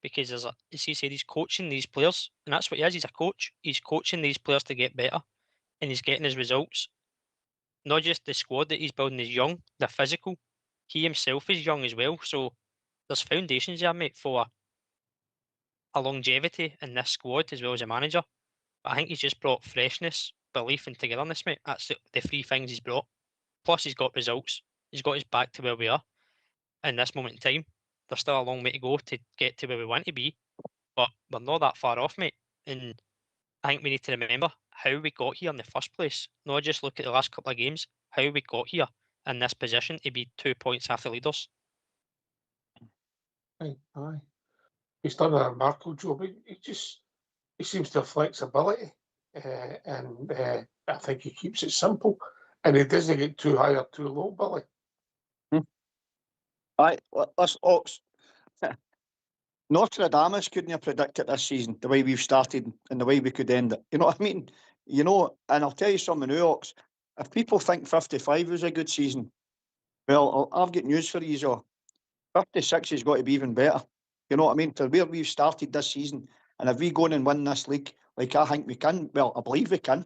because as he said, he's coaching these players, and that's what he is. He's a coach. He's coaching these players to get better, and he's getting his results. Not just the squad that he's building is young, they're physical. He himself is young as well, so there's foundations there, mate, for a longevity in this squad as well as a manager. But I think he's just brought freshness, belief, and togetherness, mate. That's the 3 things he's brought. Plus, he's got results. He's got us back to where we are in this moment in time. There's still a long way to go to get to where we want to be, but we're not that far off, mate. And I think we need to remember how we got here in the first place. Not just look at the last couple of games, how we got here in this position to be 2 points after leaders. Aye. He's done a remarkable job. He seems to have flexibility, and I think he keeps it simple, and he doesn't get too high or too low, Billy. Aye, us Ox. Nostradamus couldn't have predicted this season the way we've started and the way we could end it. You know what I mean? You know, and I'll tell you something now, Ox. If people think 55 was a good season, well, I've got news for you all. 56 has got to be even better. You know what I mean? To where we've started this season, and if we go and win this league, like I think we can, well, I believe we can.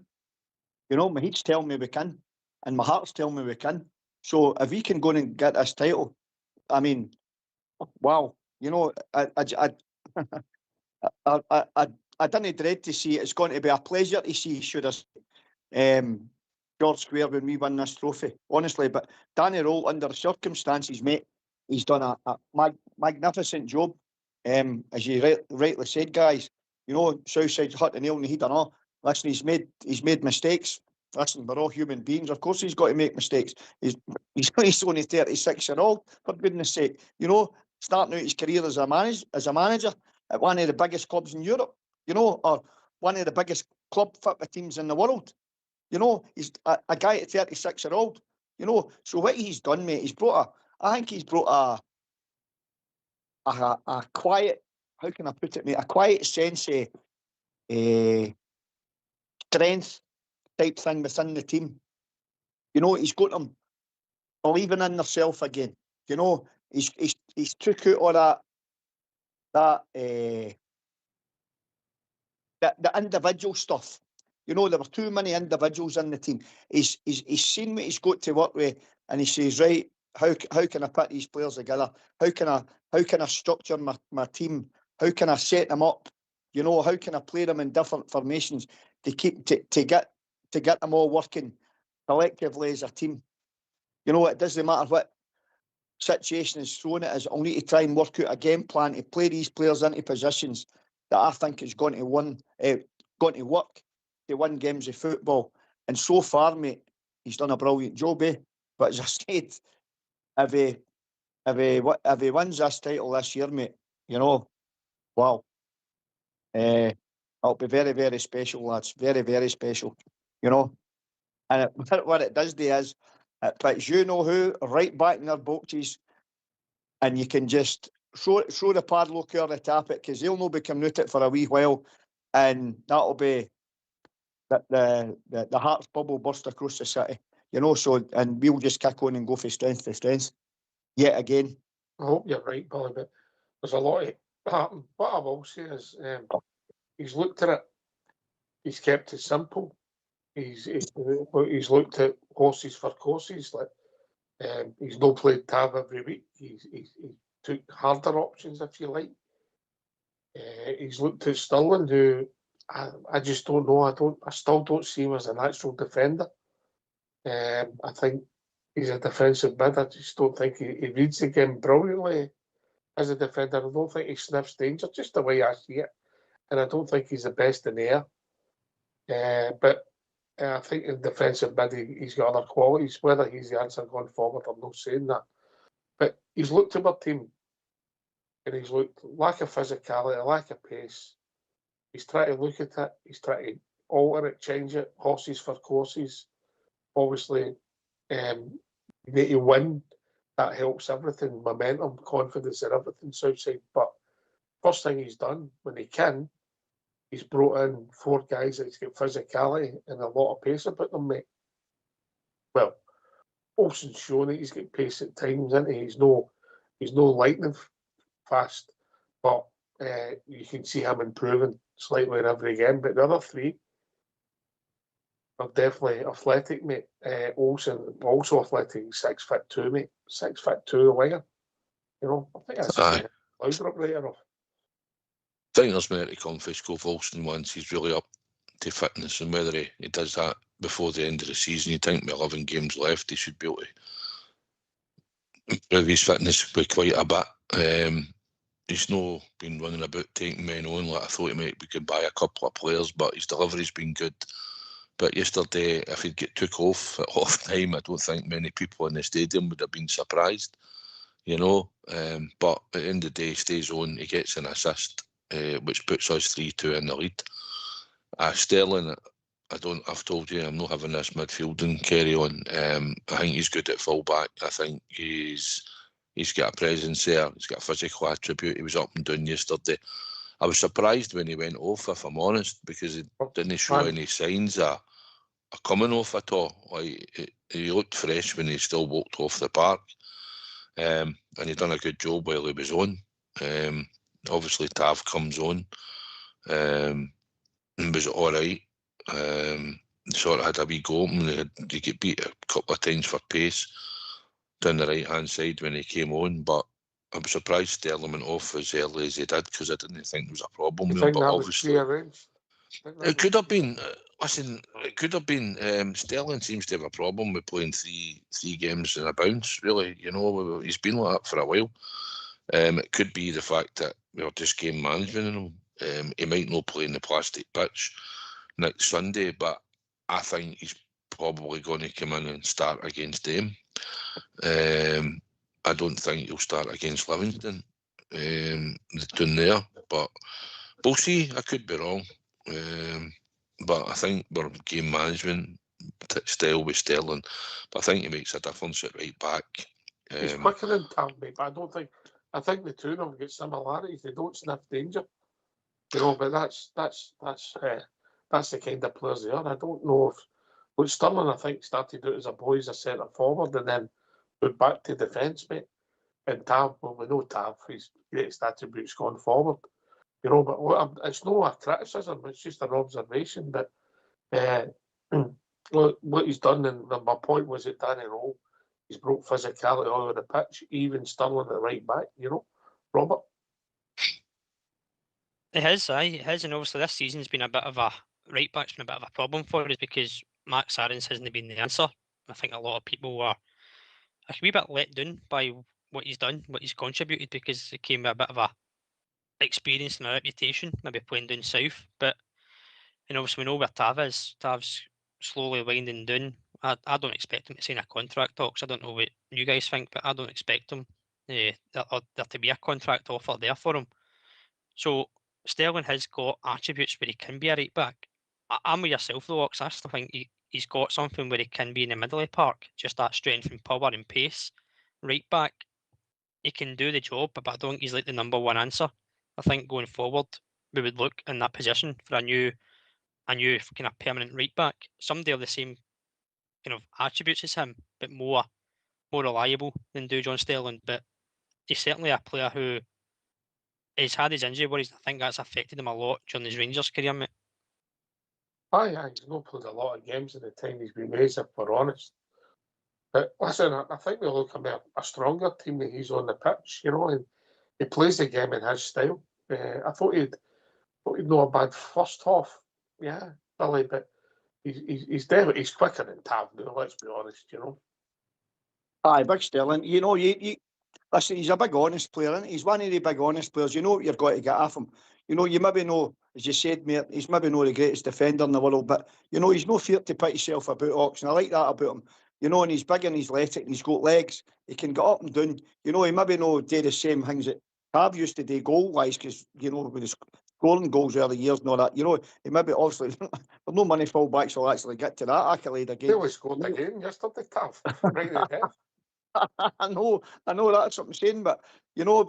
You know, my head's telling me we can, and my heart's telling me we can. So if we can go and get this title, I mean, wow. You know, I didn't dread to see it. It's going to be a pleasure to see, should I George Square when we win this trophy, honestly. But Danny Roll, under the circumstances, mate, he's done a magnificent job. As you rightly said, guys, you know, Southside's hit the nail on the head and all. Listen, he's made mistakes. Listen, we're all human beings. Of course he's got to make mistakes. He's only 36-year-old, for goodness sake. You know, starting out his career as a manager at one of the biggest clubs in Europe, you know, or one of the biggest club football teams in the world. You know, he's a guy at 36-year-old, you know. So what he's done, mate, I think he's brought a quiet, how can I put it, mate, a quiet sense of strength type thing within the team. You know, he's got them believing in themselves again. You know, he's took out all the individual stuff. You know, there were too many individuals in the team. He's seen what he's got to work with, and he says, right, how can I put these players together? How can I structure my team? How can I set them up? You know, how can I play them in different formations to get them all working collectively as a team? You know, it doesn't matter what situation is thrown at us. I'll need to try and work out a game plan to play these players into positions that I think is going to work to win games of football. And so far, mate, he's done a brilliant job, eh? But as I said, if he wins this title this year, mate, you know, wow. It'll be very, very special, lads. Very, very special, you know. And what it does is, it puts you know who right back in their boxes, and you can just throw the padlock over the tap it, because they'll not be coming out it for a wee while, and that'll be the Hearts bubble burst across the city, you know. So, and we'll just kick on and go from strength to strength yet again. I hope you're right, Billy, but there's a lot of happen. What I will say is, he's looked at it. He's kept it simple. He's looked at horses for courses. Like, he's not played tab every week. He took harder options, if you like. He's looked at Sterling, who I just don't know. I still don't see him as a natural defender. I think he's a defensive mid. I just don't think he reads the game brilliantly as a defender. I don't think he sniffs danger, just the way I see it. And I don't think he's the best in the air. But I think in defensive mid, he's got other qualities. Whether he's the answer going forward, I'm not saying that. But he's looked at our team, and he's looked lack of physicality, lack of pace. He's tried to look at it. He's tried to alter it, change it, horses for courses. Obviously, you need to win. That helps everything, momentum, confidence, and everything. Southside. But first thing he's done when he can, he's brought in 4 guys that's got physicality and a lot of pace about them, mate. Well, Olsen's shown that he's got pace at times, isn't he? He's no lightning fast, but you can see him improving slightly in every game. But the other 3 are definitely athletic, mate. Olsen also athletic, 6'2", mate. 6'2", the winger. You know, I think that's louder up right enough. I think there's merit to come for Scove Olsen once he's really up to fitness, and whether he does that before the end of the season. You think with 11 games left, he should be able to improve his fitness by quite a bit. he's no been running about taking men on like I thought he might be good by a couple of players, but his delivery's been good. But yesterday, if he'd get took off at half time, I don't think many people in the stadium would have been surprised, you know. But at the end of the day, he stays on, he gets an assist, which puts us 3-2 in the lead. Sterling, I've told you, I'm not having this midfielding carry on. I think he's good at full back. I think he's got a presence there. He's got a physical attribute. He was up and down yesterday. I was surprised when he went off, if I'm honest, because he didn't show any signs of coming off at all. Like, he looked fresh when he still walked off the park. And he done a good job while he was on. Obviously, Tav comes on and was all right. Sort of had a wee go, and he get beat a couple of times for pace down the right-hand side when he came on, but I was surprised Sterling went off as early as he did, because I didn't think there was a problem with him, but obviously it could have been. Listen, it could have been. Sterling seems to have a problem with playing three games in a bounce. Really, you know, he's been like that for a while. It could be the fact that we're just game management him. He might not play in the plastic pitch next Sunday, but I think he's probably going to come in and start against them. I don't think he'll start against Livingston down there, but we'll see. I could be wrong. But I think we're game management style with Sterling. But I think he makes a difference at right back. He's quicker than Tam, mate, but I think the two of them get similarities. They don't sniff danger, you know. But that's the kind of players they are. I don't know if Sterling, I think, started out as a boy as a centre forward and then moved back to defence, mate. And Tav, well, we know Tav, his greatest attribute's gone forward. You know, but it's no a criticism, it's just an observation. But what he's done, and my point was at Danny Rowe, he's broke physicality all over the pitch, even Sterling at right back, you know, Robert. It has, and obviously this season's been a bit of a right back's been a bit of a problem for us because Max Aarons hasn't been the answer. I think a lot of people were a wee bit let down by what he's done, what he's contributed, because it came with a bit of a experience and a reputation, maybe playing down south. But obviously we know where Tav is. Tav's slowly winding down. I don't expect him to sign a contract talks. I don't know what you guys think, but I don't expect him there to be a contract offer there for him. So Sterling has got attributes where he can be a right back. I'm with yourself though, Ox. I still think he's got something where he can be in the middle of the park, just that strength and power and pace. Right back, he can do the job, but I don't think he's like the number one answer. I think going forward, we would look in that position for a new kind of permanent right back, somebody of the same kind of attributes as him, but more reliable than John Sterling. But he's certainly a player who has had his injury worries. I think that's affected him a lot during his Rangers career, mate. Aye, he's not played a lot of games in the time he's been with us, if we're honest. But listen, I think we look at a stronger team when he's on the pitch, you know, and he plays the game in his style. I thought he'd know a bad first half, yeah, Billy, but he's definitely quicker than Tav now, let's be honest, you know. Aye, big Sterling. You know, you listen, he's a big honest player, isn't he? He's one of the big honest players. You know what you've got to get off him. You know, you maybe know, as you said, mate, he's maybe not the greatest defender in the world, but, you know, he's no fear to put himself about Ox, and I like that about him. You know, and he's big and he's athletic and he's got legs. He can get up and down. You know, he maybe no do the same things that Tav used to do goal-wise, because, you know, with his scoring goals early years and all that, you know, he maybe obviously, there's no money full-backs will actually get to that accolade again. He was scored again yesterday, Tav, right in the head. I know, that's what I'm saying, but, you know,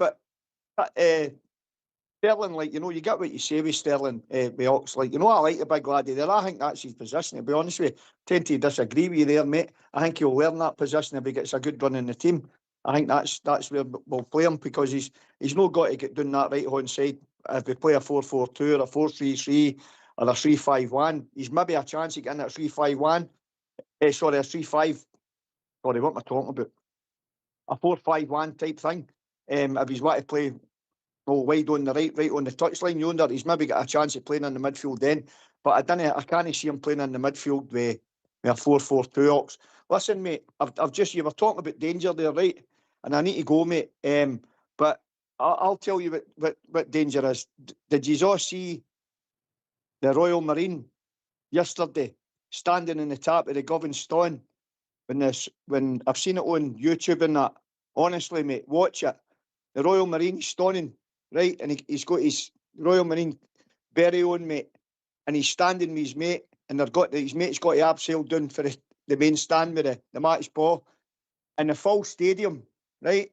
Sterling, like, you know, you get what you say with Sterling, with Ox, like, you know, I like the big laddie there. I think that's his position, to be honest with you. Tend to disagree with you there, mate. I think he'll learn that position if he gets a good run in the team. I think that's where we'll play him, because he's not got to get down that right-hand side. If we play a 4-4-2 or a 4-3-3 or a 3-5-1, he's maybe a chance of getting that 3-5-1. A 3-5. Sorry, what am I talking about? A 4-5-1 type thing. If he's want to play wide on the right on the touchline yonder, he's maybe got a chance of playing in the midfield then. But I can't see him playing in the midfield with a 4-4-2 Ox. Listen, mate, you were talking about danger there, right? And I need to go, mate. But I'll tell you what danger is. Did you all see the Royal Marine yesterday standing in the top of the Govan Stone when I've seen it on YouTube and that? Honestly, mate, watch it. The Royal Marine stoning, right? And he's got his Royal Marine berry on, mate. And he's standing with his mate, and his mate's got the abseil down for the main stand with the match ball. And the full stadium, right,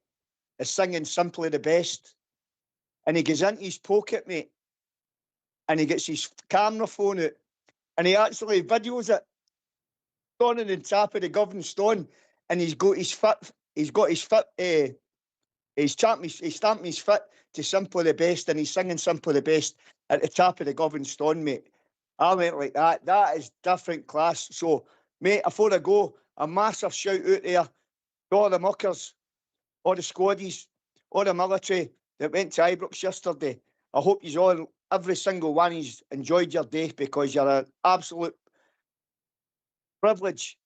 is singing Simply the Best. And he goes into his pocket, mate, and he gets his camera phone out, and he actually videos it, standing on top of the Govan Stone, and he's stamped his foot to Simply the Best, and he's singing Simply the Best at the top of the Govan Stone, mate. I went like that. That is different class. So, mate, before I go, a massive shout out there to all the muckers, all the squaddies, all the military that went to Ibrox yesterday. I hope you all, every single one of you, enjoyed your day, because you're an absolute privilege,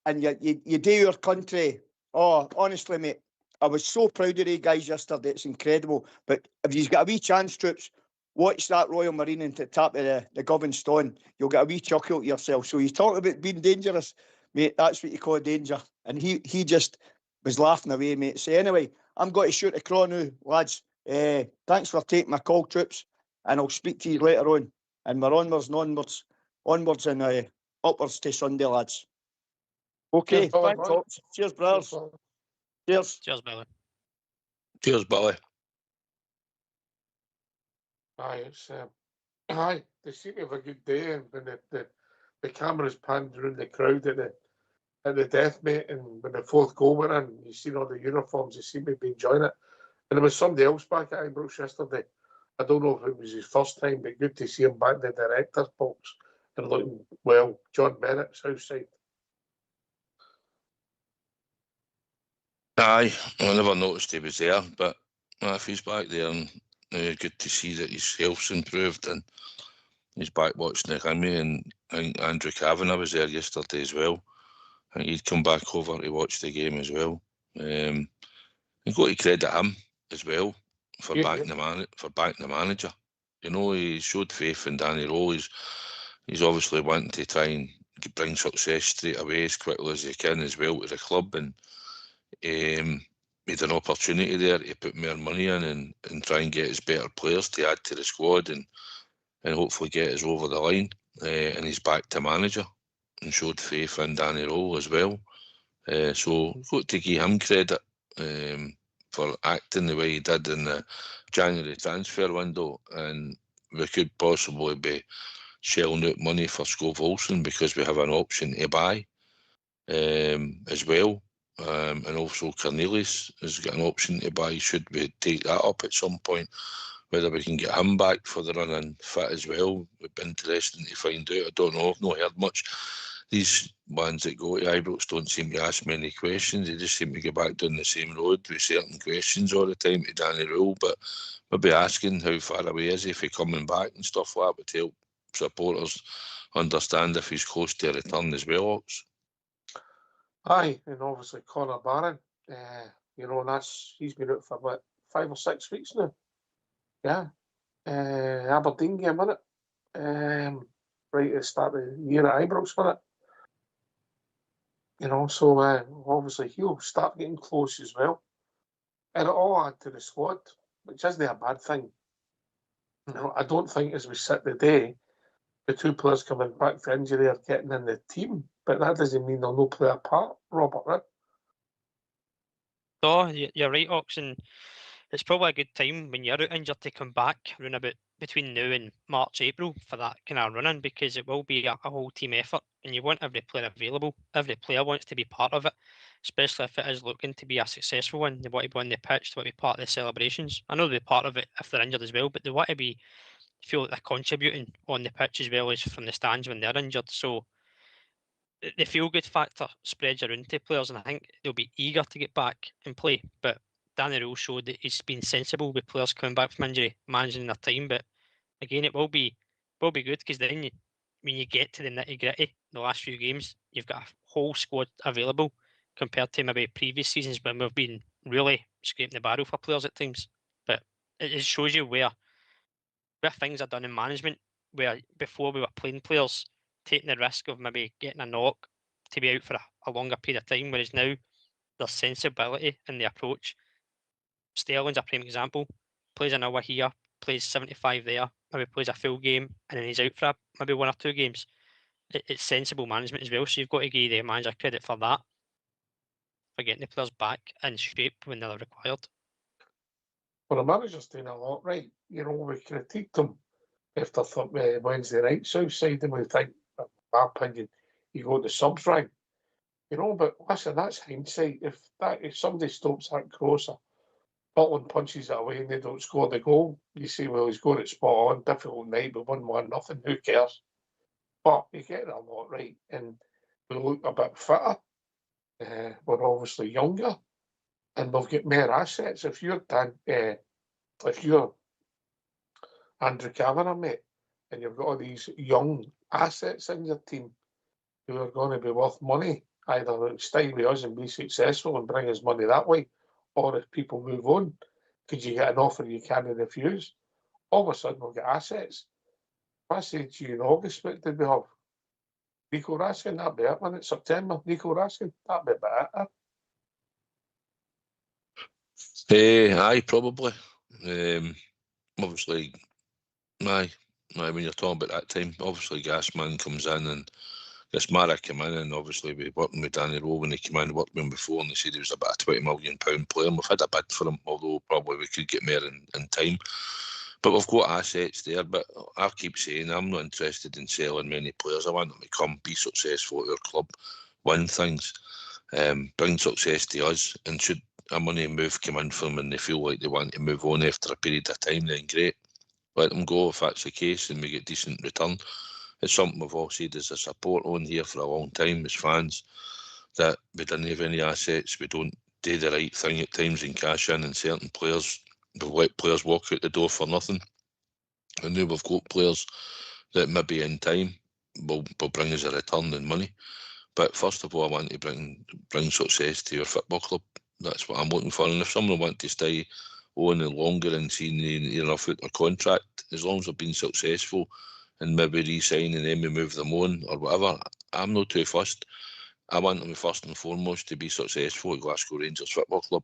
and you do your country. Oh, honestly, mate, I was so proud of you guys yesterday. It's incredible. But if you've got a wee chance, troops, watch that Royal Marine into the top of the Govan Stone. You'll get a wee chuckle to yourself. So you talk about being dangerous, mate, that's what you call danger. And he just was laughing away, mate. So anyway, I'm going to shoot a craw now, lads. Thanks for taking my call, troops, and I'll speak to you later on. And we're onwards and onwards and upwards to Sunday, lads. Okay, Cheers, brother, thanks, Roy. Ops. Cheers, brothers. brother. Cheers. Cheers, Billy. Cheers, Billy. Aye, it's aye. They seem to have a good day, and when the cameras panned around the crowd at the death, mate, and when the fourth goal went in, you seen all the uniforms. They seem to be enjoying it. And there was somebody else back at Ibrox yesterday. I don't know if it was his first time, but good to see him back in the director's box and looking well. John Bennett's house side. Aye, I never noticed he was there, but if he's back there, and good to see that his health's improved and he's back watching the Grammy. And I think Andrew Kavanagh was there yesterday as well. I think he'd come back over to watch the game as well. You've got to credit him as well for backing the manager. You know, he showed faith in Danny Rowe. He's obviously wanting to try and bring success straight away as quickly as he can as well to the club, and made an opportunity there to put more money in and try and get his better players to add to the squad and hopefully get us over the line. And he's back to manager and showed faith in Danny Rowe as well. So got to give him credit for acting the way he did in the January transfer window, and we could possibly be shelling out money for Scove Olsen because we have an option to buy as well. And also Cornelius has got an option to buy should we take that up at some point. Whether we can get him back for the run and fit as well would be interesting to find out. I don't know, I've not heard much. These ones that go to Ibrox don't seem to ask many questions. They just seem to go back down the same road with certain questions all the time to Danny Rule, but maybe asking how far away is he if he's coming back and stuff like that would help supporters understand if he's close to a return as well, Ox. Aye, and obviously Conor Barron. You know, and he's been out for what, 5 or 6 weeks now. Yeah. Aberdeen game, wasn't it? Right at the start of the year at Ibrox, wasn't it? You know, so obviously he'll start getting close as well. And it all add to the squad, which isn't a bad thing. You know, I don't think as we sit today, the 2 players coming back for injury are getting in the team, but that doesn't mean they'll not play a part, Robert, right? No, you're right, Ox, and it's probably a good time when you're out injured to come back around about between now and March, April for that kind of running, because it will be a whole team effort and you want every player available. Every player wants to be part of it, especially if it is looking to be a successful one. They want to be on the pitch, they want to be part of the celebrations. I know they'll be part of it if they're injured as well, but they want to feel like they're contributing on the pitch as well as from the stands when they're injured. So the feel-good factor spreads around to players, and I think they'll be eager to get back and play. But Danny Rule showed that he's been sensible with players coming back from injury, managing their time. But again, it will be good because then when you get to the nitty-gritty, the last few games, you've got a whole squad available compared to maybe previous seasons when we've been really scraping the barrel for players at times. But it shows you where things are done in management, where before we were playing players taking the risk of maybe getting a knock to be out for a longer period of time, whereas now there's sensibility in the approach. Sterling's a prime example. Plays an hour here, plays 75 there, maybe plays a full game, and then he's out for maybe 1 or 2 games. It's sensible management as well, so you've got to give the manager credit for that, for getting the players back in shape when they're required. Well, the manager's doing a lot right. You know, we critiqued them after Wednesday night Southside, and we think, in my opinion, you go to subs rank. You know, but listen, that's hindsight. If somebody stops that crosser, Butland punches it away and they don't score the goal, you say, well, he's got it spot on. Difficult night, we won 1-0. Who cares? But you get it a lot right, and we look a bit fitter. We're obviously younger, and we've got more assets. If you're Andrew Kavanagh, mate, and you've got all these young assets in your team who are going to be worth money, either stay with us and be successful and bring us money that way, or if people move on, because you get an offer you can't refuse, all of a sudden we'll get assets. If I say to you in August, what did we have? Nico Raskin, that'd be it. When it's September, Nico Raskin, that'd be about it. Aye, probably. Obviously, aye, when you're talking about that time, obviously Gasman comes in and Mara came in, and obviously we working with Danny Rowe when he came in, worked with him before, and they said he was about a £20 million player, and we've had a bid for him, although probably we could get more in time. But we've got assets there, but I keep saying I'm not interested in selling many players. I want them to come, be successful at our club, win things, bring success to us, and should a money move come in for them and they feel like they want to move on after a period of time, then great. Let them go if that's the case and we get decent return. It's something we've all said as a support on here for a long time as fans, that we didn't have any assets, we don't do the right thing at times and cash in, and certain players, we've let players walk out the door for nothing. And now we've got players that maybe in time will bring us a return in money. But first of all, I want to bring success to your football club. That's what I'm looking for. And if someone wants to stay on and longer and seeing near enough out their contract, as long as they've been successful and maybe re-sign and then we move them on or whatever, I'm not too fussed. I want them first and foremost to be successful at Glasgow Rangers Football Club,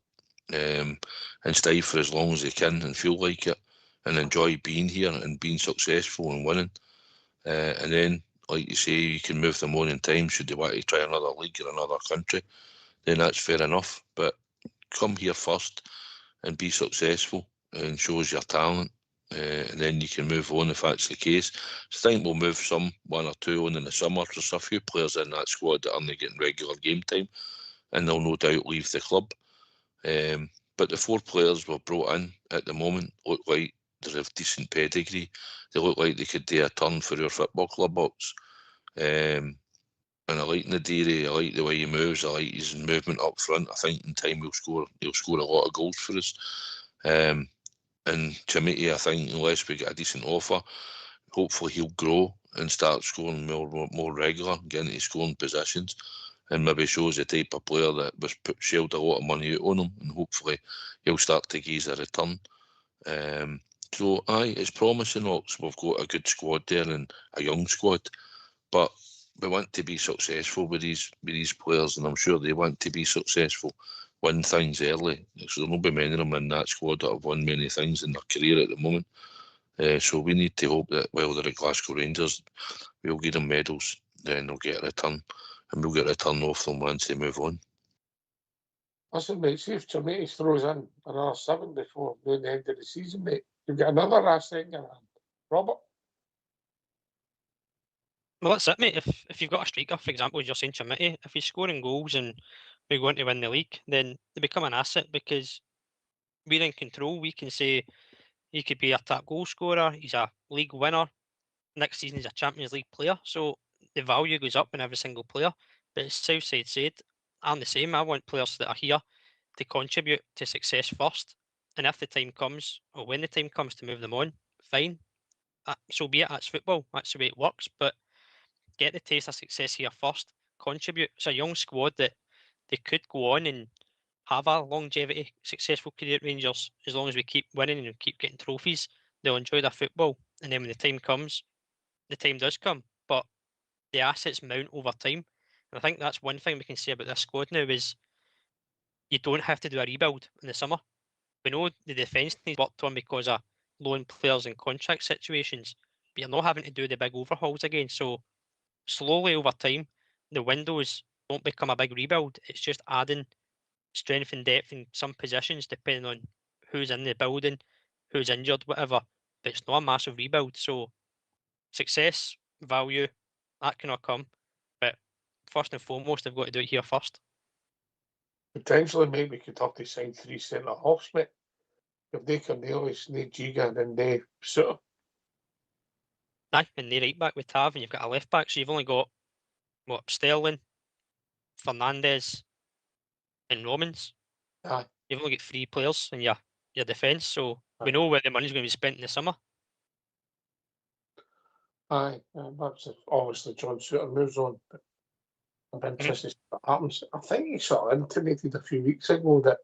and stay for as long as they can and feel like it and enjoy being here and being successful and winning. And then, like you say, you can move them on in time should they want to try another league or another country, then that's fair enough. But come here first and be successful and show us your talent, and then you can move on if that's the case. So I think we'll move 1 or 2 on in the summer. There's a few players in that squad that aren't getting regular game time and they'll no doubt leave the club. But the 4 players we've brought in at the moment look like they have decent pedigree. They look like they could do a turn for our football club box. And I like Nadiri, I like the way he moves, I like his movement up front. I think in time he'll score a lot of goals for us. And Chamiti, I think unless we get a decent offer, hopefully he'll grow and start scoring more regular, getting into scoring positions, and maybe shows the type of player that was shelled a lot of money out on him, and hopefully he'll start to give us a return. So aye, it's promising. We've got a good squad there and a young squad, but we want to be successful with these players, and I'm sure they want to be successful, win things early. So there'll be many of them in that squad that have won many things in their career at the moment. So we need to hope that while they're at Glasgow Rangers, we'll give them medals, then they'll get a return, and we'll get a return off them once they move on. Listen, mate, see if Chamiti throws in another 7 before the end of the season, mate. You've got another asset in your hand. Robert? Well, that's it, mate. If you've got a striker, for example, as you're saying, Chamiti, if he's scoring goals and we're going to win the league, then they become an asset because we're in control. We can say he could be a top goal scorer, he's a league winner, next season he's a Champions League player. So the value goes up in every single player. But as Southside said, I'm the same. I want players that are here to contribute to success first. And if the time comes, or when the time comes to move them on, fine. So be it, that's football. That's the way it works. But get the taste of success here first. Contribute. It's a young squad that they could go on and have a longevity, successful career at Rangers, as long as we keep winning and keep getting trophies, they'll enjoy their football. And then when the time comes, the time does come. But the assets mount over time. And I think that's one thing we can say about this squad now is you don't have to do a rebuild in the summer. We know the defence needs worked on because of loan players and contract situations, but you're not having to do the big overhauls again. So slowly over time, the windows won't become a big rebuild. It's just adding strength and depth in some positions depending on who's in the building, who's injured, whatever. But it's not a massive rebuild. So success, value, that cannot come. But first and foremost, they've got to do it here first. Potentially, maybe we could have to sign 3 centre halves, mate. If they can nail us, need Giga, then they sort of. Aye, and the right back with Tav, and you've got a left back, so you've only got Sterling, Fernandez, and Romans. Aye. You've only got 3 players in your defence, so we Aye. know where the money's going to be spent in the summer. Aye, that's obviously John Suter moves on. But I'm interested to see what happens. I think he sort of intimated a few weeks ago that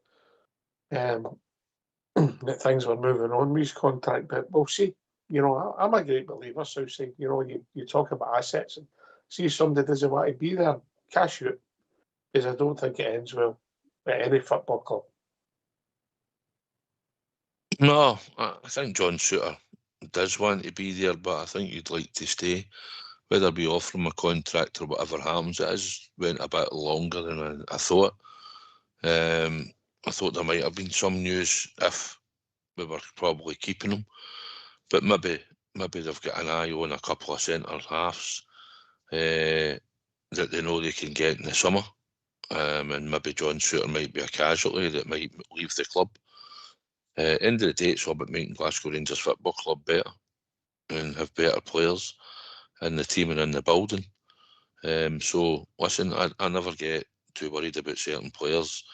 that things were moving on with his contract, but we'll see. You know, I'm a great believer, so say, you know, you talk about assets and see if somebody doesn't want to be there, cash out, because I don't think it ends well at any football club. No, I think John Suter does want to be there, but I think you'd like to stay. Whether we offer him a contract or whatever happens, it has went a bit longer than I thought. I thought there might have been some news if we were probably keeping him, but maybe they've got an eye on a couple of centre halves that they know they can get in the summer, and maybe John Suter might be a casualty that might leave the club. End of the day, it's all about making Glasgow Rangers Football Club better and have better players in the team and in the building. So listen, I never get too worried about certain players.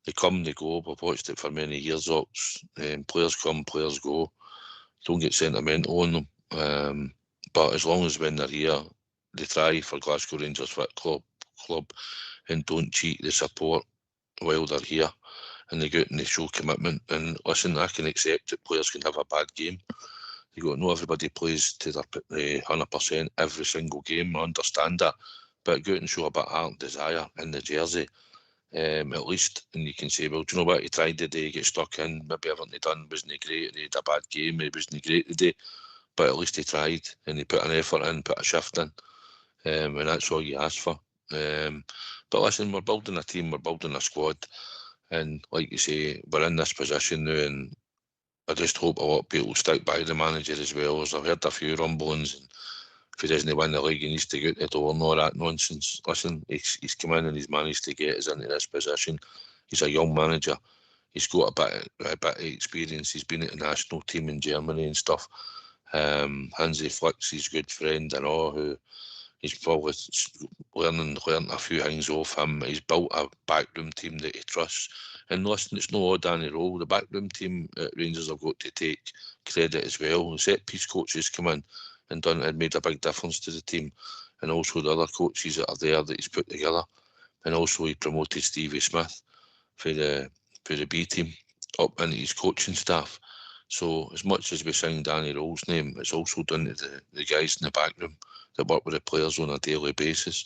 They come, they go. We've watched it for many years, Ox. Players come, players go. Don't get sentimental on them. But as long as when they're here, they try for Glasgow Rangers Football Club and don't cheat the support while they're here. And they go out and they show commitment. And listen, I can accept that players can have a bad game. You got to know everybody plays to their 100% every single game. I understand that. But go out and show a bit of heart and desire in the jersey. At least, and you can say, well, do you know what, he tried today, get stuck in, maybe everything he done wasn't great, he had a bad game, he wasn't great today, but at least he tried and he put an effort in, put a shift in, and that's all you ask for. But listen, we're building a team, we're building a squad, and like you say, we're in this position now, and I just hope a lot of people stick by the manager as well. As I've heard a few rumblings, and if he doesn't win the league, he needs to get the door and all that nonsense. Listen, he's come in and he's managed to get us into this position. He's a young manager. He's got a bit of experience. He's been at the national team in Germany and stuff. Hansi Flick's his good friend and all, who he's probably learned a few things off him. He's built a backroom team that he trusts. And listen, it's no all Danny Rowe. The backroom team at Rangers have got to take credit as well. The set-piece coaches come in and made a big difference to the team, and also the other coaches that are there that he's put together, and also he promoted Stevie Smith for the B team up into his coaching staff. So as much as we sing Danny Rowe's name, it's also done to the guys in the back room that work with the players on a daily basis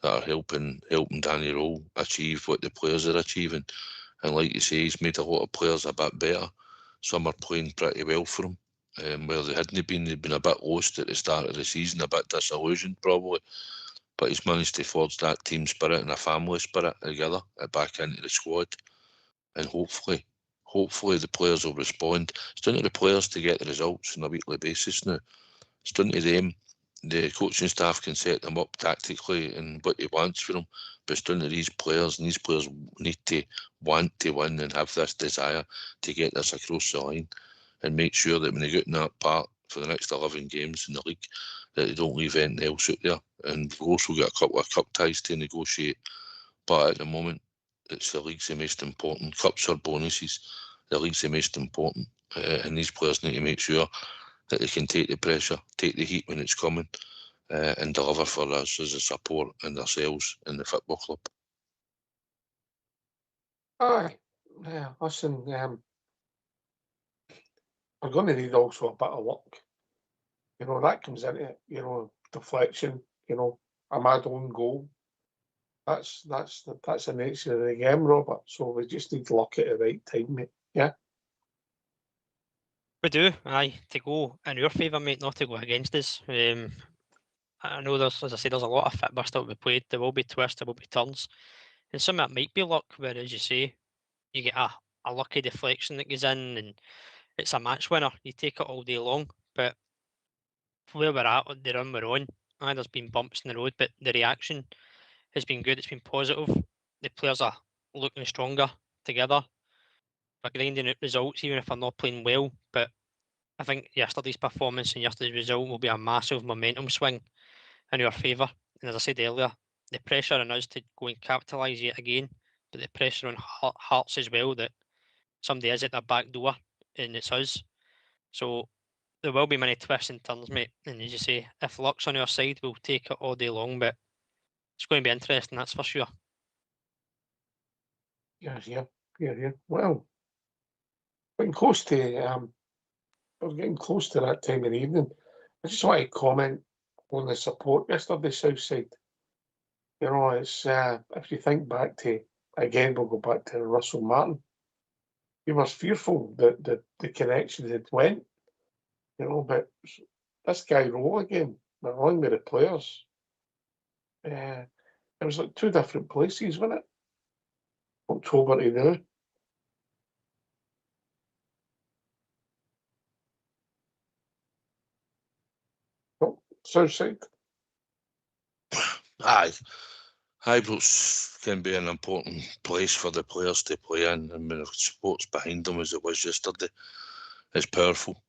that are helping Danny Rowe achieve what the players are achieving. And like you say, he's made a lot of players a bit better. Some are playing pretty well for him. Where they hadn't been, they'd been a bit lost at the start of the season, a bit disillusioned probably. But he's managed to forge that team spirit and a family spirit together back into the squad. And hopefully the players will respond. It's down to the players to get the results on a weekly basis now. It's down to them. The coaching staff can set them up tactically and what he wants for them. But it's down to these players, and these players need to want to win and have this desire to get this across the line. And make sure that when they get in that part for the next 11 games in the league, that they don't leave anything else out there. And we've also got a couple of cup ties to negotiate. But at the moment, it's the league's the most important. Cups are bonuses. The league's the most important. And these players need to make sure that they can take the pressure, take the heat when it's coming, and deliver for us as a support and ourselves in the football club. Aye, yeah, listen, we're going to need also a bit of luck. You know, that comes into it, you know, deflection, you know, a mad own goal. That's the nature of the game, Robert. So we just need luck at the right time, mate. Yeah. We do, aye, to go in our favour, mate, not to go against us. I know there's, as I said, there's a lot of fit bursts that will be played. There will be twists, there will be turns. And some of it might be luck, where, as you say, you get a lucky deflection that goes in and it's a match winner. You take it all day long. But where we're at, the run we're on, aye, there's been bumps in the road, but the reaction has been good. It's been positive. The players are looking stronger together. We're grinding out results, even if they're not playing well. But I think yesterday's performance and yesterday's result will be a massive momentum swing in our favour. And as I said earlier, the pressure on us to go and capitalise yet again, but the pressure on Hearts as well, that somebody is at their back door and it's us. So there will be many twists and turns, mate. And as you say, if luck's on our side, we'll take it all day long. But it's going to be interesting, that's for sure. Yeah. Well, getting close to we're getting close to that time of the evening. I just want to comment on the support yesterday, Southside. You know, it's if you think back to, again, we'll go back to Russell Martin. He was fearful that the connection had went, you know, but this guy roll again, but along with the players. It was like two different places, wasn't it? October to now. Oh, Southside. Aye. Ibrox can be an important place for the players to play in, and when the support's behind them as it was yesterday, it's powerful.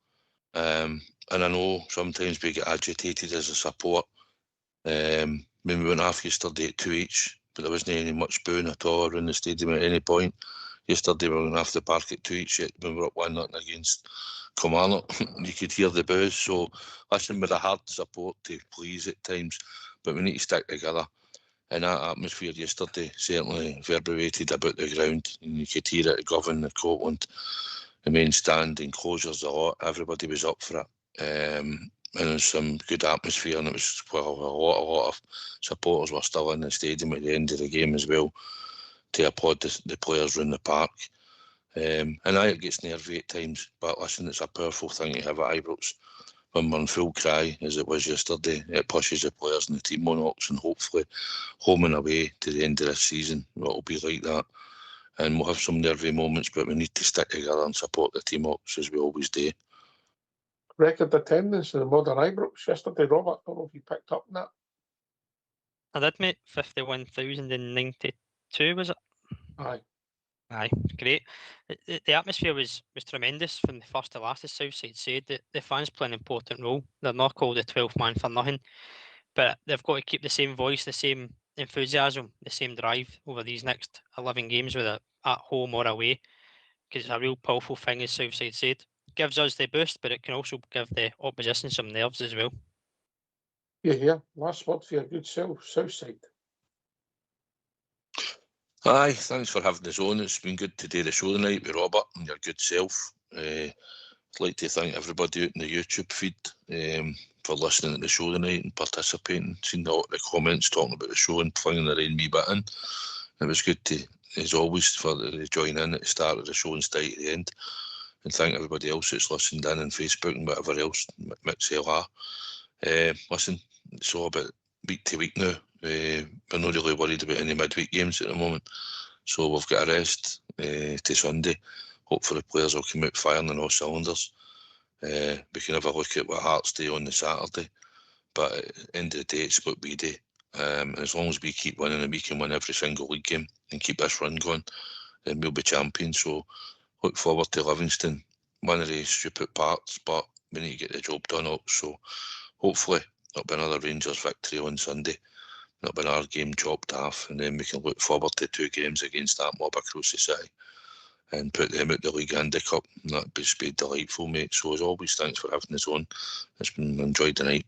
And I know sometimes we get agitated as a support. When we went off yesterday at 2 each, but there wasn't any much booing at all around the stadium at any point. Yesterday we went off the park at 2 each when we were up 1-0 against Kilmarnock. You could hear the boos. So listen, with a hard support to please at times, but we need to stick together. And that atmosphere yesterday certainly reverberated about the ground, and you could hear it at Govan, the Copland, the main stand, enclosures, a lot. Everybody was up for it. And it was some good atmosphere, and it was, well, a lot of supporters were still in the stadium at the end of the game as well to applaud the players around the park. And it gets nervy at times, but listen, it's a powerful thing to have at Ibrox. When we're in full cry, as it was yesterday, it pushes the players and the team on Ox, and hopefully home and away to the end of this season, it'll be like that. And we'll have some nervy moments, but we need to stick together and support the team Ox as we always do. Record attendance in the modern Ibrox yesterday, Robert. I don't know if you picked up on that. I did, mate. 51,092, was it? Aye. Aye, great. The atmosphere was tremendous from the first to last, as Southside said. The fans play an important role. They're not called the 12th man for nothing, but they've got to keep the same voice, the same enthusiasm, the same drive over these next 11 games, whether at home or away, because it's a real powerful thing, as Southside said. Gives us the boost, but it can also give the opposition some nerves as well. Yeah. Last word for your good self, Southside. Aye, thanks for having us on. It's been good to do the show tonight with Robert and your good self. I'd like to thank everybody out in the YouTube feed for listening to the show tonight and participating. Seen a lot of the comments talking about the show and flinging their own wee bit in. It was good to, as always, for the join in at the start of the show and stay at the end. And thank everybody else that's listened in on Facebook and whatever else, MixLR. Listen, it's all about week to week now. We're not really worried about any midweek games at the moment. So we've got a rest to Sunday. Hopefully the players will come out firing on all cylinders. We can have a look at what Hearts do on the Saturday. But at the end of the day, it's what we do. And as long as we keep winning and we can win every single league game and keep this run going, then we'll be champions. So look forward to Livingston. One of the stupid parts, but we need to get the job done up. So hopefully it'll be another Rangers victory on Sunday. It'll be our game chopped off, and then we can look forward to 2 games against that mob across the city and put them out the league and the cup. And that'd be delightful, mate. So as always, thanks for having us on. It's been enjoyed tonight.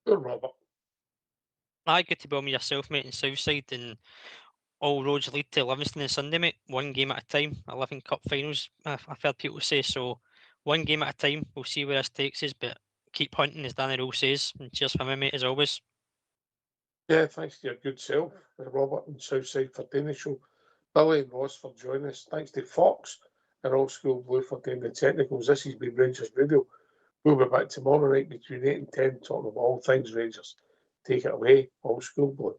Good, Robert. Aye, good to be on with yourself, mate, in Southside. And all roads lead to Livingston on Sunday, mate. One game at a time. 11 cup finals, I've heard people say. So one game at a time. We'll see where this takes us, but keep hunting, as Danny Rose says. And cheers for me, mate, as always. Yeah, thanks to your good self, Robert and Southside for doing the show. Billy and Ross for joining us. Thanks to Fox and Old School Blue for doing the technicals. This has been Rangers Radio. We'll be back tomorrow night between 8 and 10 talking about all things Rangers. Take it away, Old School Blue.